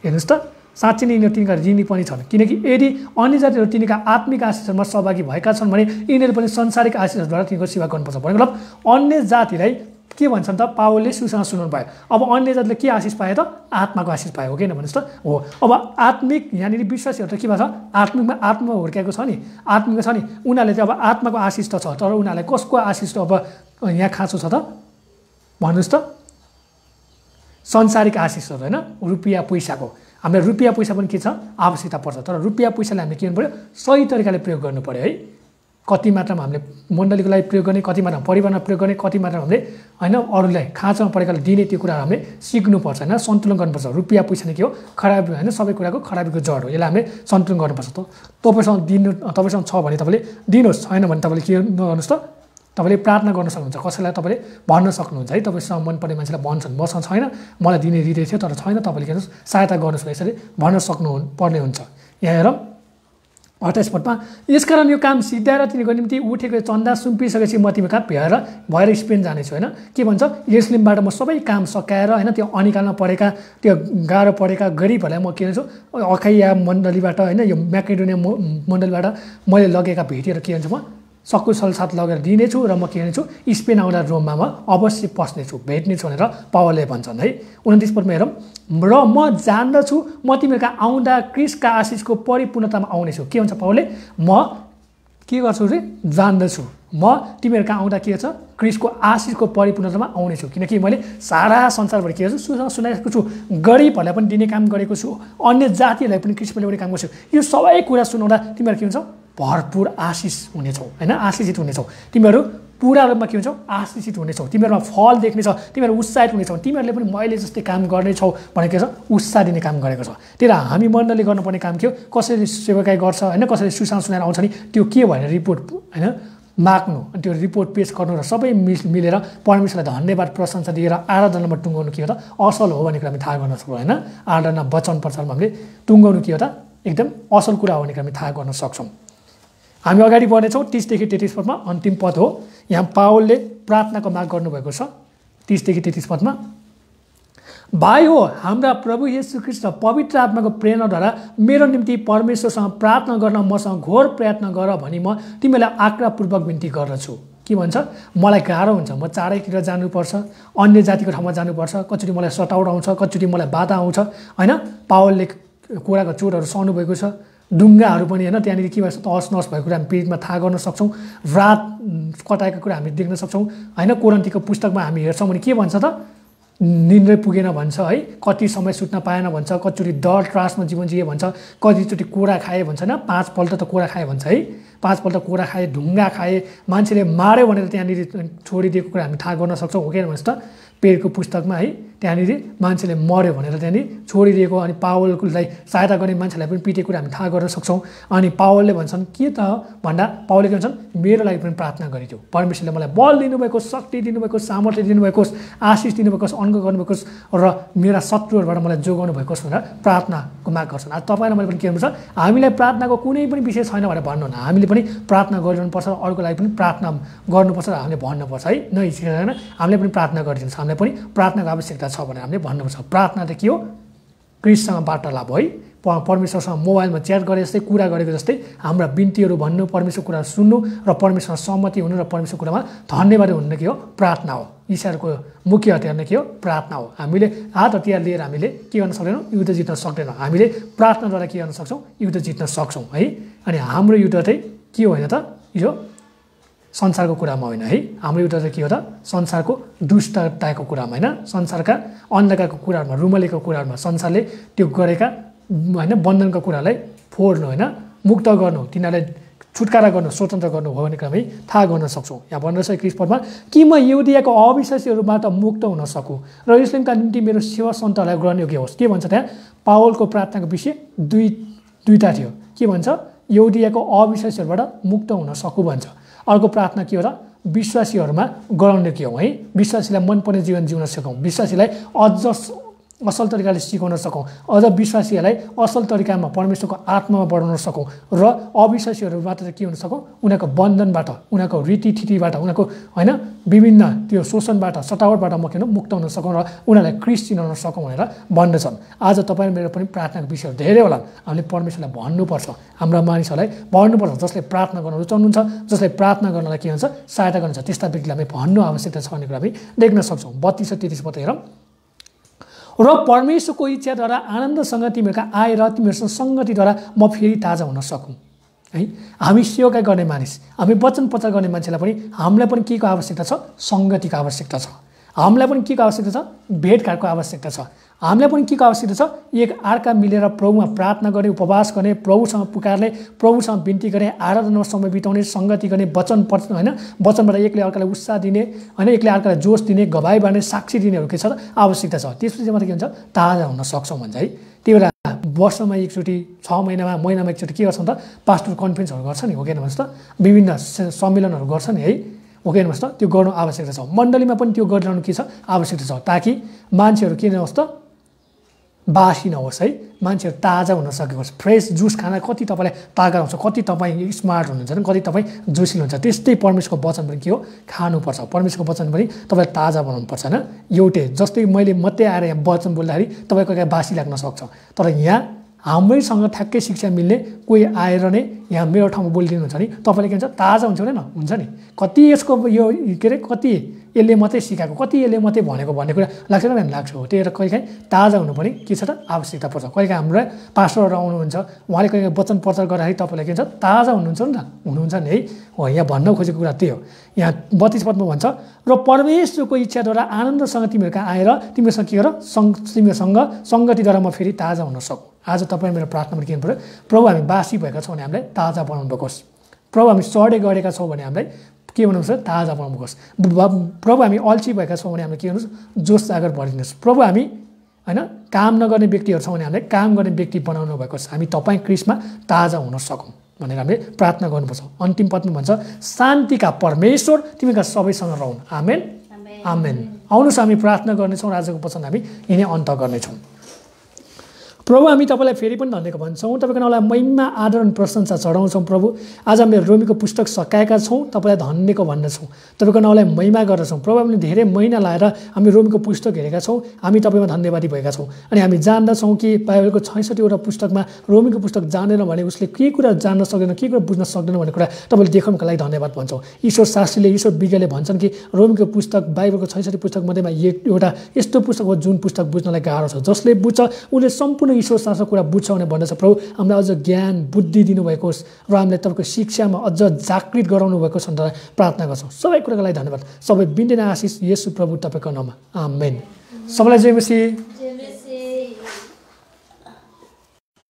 हेर्नुहोस् त, साँच्चै नै यिनीहरू तिनीहरूका ऋणी पनि छन्, किनकि यदि अन्य जातिहरू तिनीहरूका आत्मिक आशिषहरूमा सहभागी भएका छन् भने यिनीहरू पनि संसारिक आशिषहरूद्वारा तिनीहरूको सेवा गर्नुपर्छ। भनेको मतलब अन्य जातिलाई के भन्छन् त, पावलले सुसँग सुनाउनु भयो। अब अन्य जातिले के आशिष पायो त? आत्माको आशिष पायो, हो कि भन्नुहोस् त? हो। अब आत्मिक यहाँनिर विश्वासीहरू त के भन्छ, आत्मिकमा आत्मा हुर्केको छ नि, आत्मिक छ नि, उनीहरूले चाहिँ अब आत्माको आशिष त छ, तर उनीहरूलाई कसको आशिष त अब यहाँ खाँचो छ त भन्नुहोस् त? संसारिक आशिषहरू होइन, रुपियाँ पैसाको। हामीलाई रुपियाँ पैसा पनि के छ, आवश्यकता पर्छ, तर रुपियाँ पैसालाई हामीले के गर्नु पऱ्यो, सही तरिकाले प्रयोग गर्नु पऱ्यो है। कति मात्रामा हामीले मण्डलीको लागि प्रयोग गर्ने, कति मात्रामा परिवारमा प्रयोग गर्ने, कति मात्रामा हामीले होइन अरूलाई खाँचोमा परेकालाई दिने, त्यो कुराहरू हामीले सिक्नुपर्छ होइन, सन्तुलन गर्नुपर्छ। रुपियाँ पैसा नै के हो, खराबी होइन, सबै कुराको खराबीको जड हो। यसलाई हामीले सन्तुलन गर्नुपर्छ। तपाईँसँग छ भने तपाईँले दिनुहोस्, छैन भने तपाईँले के गर्नुहोस् त, तपाईँले प्रार्थना गर्न सक्नुहुन्छ। कसैलाई तपाईँले भन्न सक्नुहुन्छ है, तपाईँसँग मनपर्ने मान्छेलाई भन्छन् मसँग छैन, मलाई दिने हृदय थियो तर छैन, तपाईँले के गर्नुहोस्, सहायता गर्नुहोस् भने यसरी भन्न सक्नुपर्ने हुन्छ। यहाँ हेरौँ 28 पदमा, यसकारण यो काम सिद्ध्याएर तिनीहरूको निम्ति उठेको चन्दा सुम्पिसकेपछि म तिमी कहाँ भएर स्पेन जानेछु होइन। के भन्छ, यरुसलेमबाट म सबै काम सकाएर होइन, त्यो अनिकालमा परेका, त्यो गाह्रो परेका गरिबहरूलाई म के गर्छु, अखाइया मण्डलीबाट होइन, यो म्याकेडोनिया मण्डलीबाट मैले लगेका भेटेर के हुन्छ, म सकुशल साथ लगेर दिनेछु र म के गर्नेछु, स्पेन आउँदा रोममा म अवश्य पस्नेछु, भेट्नेछु भनेर पावलले भन्छन् है। 29 पदमा हेरौँ, र म जान्दछु म तिमीहरूका आउँदा क्रिस्टका आशिषको परिपूर्णतामा आउनेछु। के भन्छ पावलले, म के गर्छु रे, जान्दछु म तिमीहरूका आउँदा के छ, क्रिस्टको आशिषको परिपूर्णतामा आउनेछु, किनकि मैले सारा संसारभरि के गर्छु, सुनाएको छु, गरिबहरूलाई पनि दिने काम गरेको छु, अन्य जातिहरूलाई पनि क्रिस्टमा ल्याउने काम गर्छु। यो सबै कुरा सुनाउँदा तिमीहरू के हुन्छ, भरपुर आशिष हुनेछौ होइन, आशिषित हुनेछौ। तिमीहरू पुरा रूपमा के हुन्छौ, आशिषित हुनेछौ, तिमीहरूमा फल देख्नेछौ, तिमीहरू उत्साहित हुनेछौ, तिमीहरूले पनि मैले जस्तै काम गर्नेछौ भनेर के छ, उत्साह दिने काम गरेको छ। त्यही हामी मण्डलीले गर्नुपर्ने काम के हो, कसैले सेवाकाई गर्छ होइन, कसैले सुसान सुनाएर आउँछ नि, त्यो के भनेर रिपोर्ट होइन माग्नु, अनि त्यो रिपोर्ट पेश गर्नु र सबै मिलेर परमेश्वरलाई धन्यवाद प्रशंसा दिएर आराधनामा टुङ्गाउनु के हो त, असल हो भन्ने कुरा हामी थाहा गर्न सक्छौँ होइन। आराधना वचन प्रचारमा हामीले टुङ्गाउनु के हो त, एकदम असल कुरा हो भन्ने कुरा हामी थाहा गर्न सक्छौँ। हामी अगाडि बढ्नेछौँ 30 देखि 33 पदमा, अन्तिम पद हो। यहाँ पावलले प्रार्थनाको माग गर्नुभएको छ 30 देखि 33 पदमा, भाइ हो हाम्रा प्रभु येशू ख्रीष्ट पवित्र आत्माको प्रेरणाद्वारा मेरो निम्ति परमेश्वरसँग प्रार्थना गर्न मसँग घोर प्रयत्न गर भनी म तिमीलाई आग्रहपूर्वक बिन्ती गर्दछु। के भन्छ, मलाई गाह्रो हुन्छ, म चारैतिर जानुपर्छ, अन्य जातिको ठाउँमा जानुपर्छ, कतिचोटि मलाई सताउट आउँछ, कतिचोटि मलाई बाधा आउँछ होइन। पावलले कोराको चोटहरू सहनु भएको छ, ढुङ्गाहरू पनि होइन, त्यहाँनिर के भन्छ तहस नहस भएको कुरा हामी पेजमा थाहा गर्न सक्छौँ, रात कटाएको कुरा हामी देख्न सक्छौँ होइन। कोरिन्थीको पुस्तकमा हामी हेर्छौँ भने के भन्छ त, निन्द्रै पुगेन भन्छ है, कति समय सुत्न पाएन भन्छ, कतिचोटि डर त्रासमा जीवन जिए भन्छ, कतिचोटि कोरा खाए भन्छ होइन, 5 पल्ट त कोरा खाए भन्छ है, 5 पल्ट कोरा खाए, ढुङ्गा खाए, मान्छेले मार्यो भनेर त्यहाँनिर छोडिदिएको कुरा हामी थाहा गर्न सक्छौँ, हो कि भन्नुहोस् त। पेरको पुस्तकमा है, त्यहाँनिर मान्छेले मर्यो भनेर त्यहाँनिर छोडिदिएको, अनि पावललाई सहायता गर्ने मान्छेलाई पनि पिटेको कुरा हामी थाहा गर्न सक्छौँ। अनि पावलले भन्छन् के त भन्दा, पावलले के भन्छन्, मेरो लागि पनि प्रार्थना गरिदियो, परमेश्वरले मलाई बल दिनुभएको, शक्ति दिनुभएको, सामर्थ्य दिनुभएको, आशिष दिनुभएको, अङ्ग गर्नुभएको र मेरा शत्रुहरूबाट मलाई जोगाउनु भएको भनेर प्रार्थनाको माग गर्छन्। आज तपाईँलाई मैले पनि के गर्नुपर्छ, हामीलाई प्रार्थनाको कुनै पनि विषय छैन भनेर भन्नुहुन्न, हामीले पनि प्रार्थना गरिरहनुपर्छ, अरूको लागि पनि प्रार्थना गर्नुपर्छ र हामीले भन्नुपर्छ है, नै होइन हामीले पनि प्रार्थना गरिदिन्छ, हामीलाई पनि प्रार्थनाको आवश्यकता छ भनेर हामीले भन्नुपर्छ। प्रार्थना त के हो, क्रिस्टसँग वार्तालाप हो है, परमेश्वरसँग मोबाइलमा च्याट गरे जस्तै कुरा गरेको जस्तै हाम्रा बिन्तीहरू भन्नु, परमेश्वरको कुरा सुन्नु र परमेश्वरमा सहमति हुनु र परमेश्वरको कुरामा धन्यवाद हुनु के हो? प्रार्थना हो। ईशाहरूको मुख्य हतियार नै के हो? प्रार्थना हो। हामीले हात हतियार लिएर हामीले के गर्न सक्दैनौँ? युद्ध जित्न सक्दैनौँ। हामीले प्रार्थनाद्वारा के गर्न सक्छौँ? युद्ध जित्न सक्छौँ है। अनि हाम्रो युद्ध चाहिँ के होइन त? यो संसारको कुरामा होइन है। हाम्रो युद्ध चाहिँ के हो त? संसारको दुष्टताको कुरामा होइन, संसारका अन्धकारको कुराहरूमा, रुमलेको कुराहरूमा, संसारले त्यो गरेका होइन बन्धनका कुरालाई फोड्नु होइन, मुक्त गर्नु, तिनीहरूलाई छुटकारा गर्नु, स्वतन्त्र गर्नु हो भने क्रमै थाहा गर्न सक्छौँ। यहाँ भन्दछ 21 पदमा कि म यहुदियाको अविश्वासीहरूबाट मुक्त हुन सकूँ र यरुशलेमका निम्ति मेरो सेवा सन्तहरूलाई ग्रहण योग्य होस्। के भन्छ त्यहाँ? पावलको प्रार्थनाको विषय दुईटा थियो। के भन्छ? यहुदियाको अविश्वासीहरूबाट मुक्त हुन सकूँ भन्छ। अर्को प्रार्थना के हो र? विश्वासीहरूमा गराउने के हो है? विश्वासीलाई मनपर्ने जीवन जिउन सकौँ, विश्वासीलाई अझ असल तरिकाले सिकाउन सकौँ, अझ विश्वासीहरूलाई असल तरिकामा परमेश्वरको आत्मामा बढाउन सकौँ र अविश्वासीहरूबाट चाहिँ के हुन सकौँ? उनीहरूको बन्धनबाट, उनीहरूको रीतिथितिबाट, उनीहरूको होइन विभिन्न त्यो शोषणबाट, सतावटबाट म के मुक्त हुन सकौँ र उनीहरूलाई क्रिस्ट चिनाउन सकौँ भनेर भन्दछन्। आज तपाईँ मेरो पनि प्रार्थनाको विषयहरू धेरै होला। हामीले परमेश्वरलाई भन्नुपर्छ, हाम्रा मानिसहरूलाई भन्नुपर्छ, जसले प्रार्थना गर्न रुचाउनुहुन्छ, जसले प्रार्थना गर्नलाई के हुन्छ? सहायता गर्नुहुन्छ, त्यस्ता व्यक्तिलाई हामी भन्नु आवश्यकता छ भन्ने कुरा हामी देख्न सक्छौँ। 32 र 33 पद हेरौँ। र परमेश्वरको इच्छाद्वारा आनन्दसँग तिमीहरूका आएर तिमीहरूसँग सङ्गतिद्वारा म फेरि ताजा हुन सकौँ है। हामी सेवा गर्ने मानिस, हामी वचन प्रचार गर्ने मान्छेलाई पनि हामीलाई पनि के को आवश्यकता छ? सङ्गतिको आवश्यकता छ। हामीलाई पनि के को आवश्यकता छ? भेटघाटको आवश्यकता छ। हामीलाई पनि के को आवश्यकता छ? एक अर्का मिलेर प्रभुमा प्रार्थना गर्ने, उपवास गर्ने, प्रभुसँग पुकारले, प्रभुसँग बिन्ती गर्ने, आराधनामा समय बिताउने, सङ्गति गर्ने, वचन होइन वचनबाट एकले अर्कालाई उत्साह दिने होइन, एकले अर्कालाई जोस दिने, गवाई बाँड्ने, साक्षी दिनेहरू के छ त? आवश्यकता छ। त्यसपछि चाहिँ मात्रै के हुन्छ? ताजा हुन सक्छौँ भन्छ है। त्यही भएर वर्षमा एकचोटि, 6 महिनामा एकचोटि के गर्छौँ त? पास्टर कन्फरेन्सहरू गर्छ नि, हो कि भन्नुहोस् त? विभिन्न सम्मेलनहरू गर्छ नि है, हो कि भन्नुहोस् त? त्यो गर्नु आवश्यकता छ। मण्डलीमा पनि त्यो गरिरहनु के छ? आवश्यकता छ, ताकि मान्छेहरू के नहोस् त? बासी नहोस् है, मान्छेहरू ताजा हुन सकेको होस्। फ्रेस जुस खाना कति तपाईँलाई तागत आउँछ, कति तपाईँ स्मार्ट हुनुहुन्छ, कति तपाईँ जोसिलो हुन्छ। त्यस्तै परमेश्वरको वचन पनि के हो? खानुपर्छ। परमेश्वरको वचन पनि तपाईँलाई ताजा बनाउनुपर्छ होइन। एउटै जस्तै मैले मात्रै आएर यहाँ वचन बोल्दाखेरि तपाईँको क्या बासी लाग्न सक्छ, तर यहाँ हाम्रैसँग ठ्याक्कै शिक्षा मिल्ने कोही आएर नै यहाँ मेरो ठाउँमा बोलिदिनुहुन्छ नि तपाईँले के हुन्छ? ताजा हुन्छ होइन? हुन्छ नि। कति यसको यो के अरे कति यसले मात्रै सिकाएको, कति यसले मात्रै भनेको भन्ने कुरा लाग्छ न? लाग्छ हो। त्यही भएर कहिलेकाहीँ ताजा हुनु पनि के छ त? आवश्यकता पर्छ। कहिलेकाहीँ हाम्रो पास्टरहरू आउनुहुन्छ, उहाँले कहिलेकाहीँ वचन प्रचार गर्दाखेरि तपाईँलाई के हुन्छ? ताजा हुनुहुन्छ नि त? हुनुहुन्छ नि है। हो, यहाँ भन्न खोजेको कुरा त्यही हो। यहाँ 32 पदमा भन्छ र परमेश्वरको इच्छाद्वारा आनन्दसँग तिमीहरूका आएर तिमीहरूसँग के गर? तिमीहरूसँग सङ्गतिद्वारा म फेरि ताजा हुन सकौँ। आज तपाईँ मेरो प्रार्थनामा के पऱ्यो? प्रभु हामी बासी भएका छौँ भने हामीलाई ताजा बनाउनु भएको होस्। प्रभु हामी सडे गरेका छौँ भने हामीलाई के बनाउनुहोस्? ताजा बनाउनु होस्। प्रभु हामी अल्छी भएका छौँ भने हामीलाई के गर्नुहोस्? जोस जागर भरिदिनुहोस्। प्रभु हामी होइन काम नगर्ने व्यक्तिहरू छौँ भने हामीलाई काम गर्ने व्यक्ति बनाउनु भएको छ। हामी तपाईँ क्रिस्टमा ताजा हुन सकौँ भनेर हामीले प्रार्थना गर्नुपर्छ। अन्तिम पदमा भन्छ शान्तिका परमेश्वर तिमीका सबैसँग रहौँ। आमेन आमेन। आउनुहोस् हामी प्रार्थना गर्नेछौँ, आजको वचन हामी यिनै अन्त गर्नेछौँ। प्रभु हामी तपाईँलाई फेरि पनि धन्यवाद भन्छौँ, तपाईँको नाउँलाई महिमा आदर अनि प्रशंसा चढाउँछौँ। प्रभु आज हामीले रोमीको पुस्तक सकाएका छौँ, तपाईँलाई धन्यवाद भन्दछौँ, तपाईँको नाउँलाई महिमा गर्दछौँ। प्रभु हामीले धेरै महिना लाएर हामी रोमीको पुस्तक हेरेका छौँ, हामी तपाईँमा धन्यवादी भएका छौँ। अनि हामी जान्दछौँ कि बाइबलको 66वटा पुस्तकमा रोमीको पुस्तक जानेन भने उसले के कुरा जान्न सक्दैन, के कुरा बुझ्न सक्दैन भन्ने कुरा तपाईँले देखाउनुको लागि धन्यवाद भन्छौँ। ईश्वर शास्त्रीले, ईश्वर विज्ञले भन्छन् कि रोमीको पुस्तक बाइबलको 66 पुस्तक मध्येमा एउटा यस्तो पुस्तक हो जुन पुस्तक बुझ्नलाई गाह्रो छ। जसले बुझ्छ उसले सम्पूर्ण ईश्वर शास्त्रको कुरा बुझ्छ भने भन्दछ। प्रभु हामीलाई अझ ज्ञान बुद्धि दिनुभएको होस् र हामीलाई तपाईँको शिक्षामा अझ जागृत गराउनु भएको छ भनेर प्रार्थना गर्छौँ। सबै कुराको लागि धन्यवाद। सबै बिन्दैन आशिष येशू प्रभु तपाईँको नाममा आमेन। सबैलाई जय मसीह।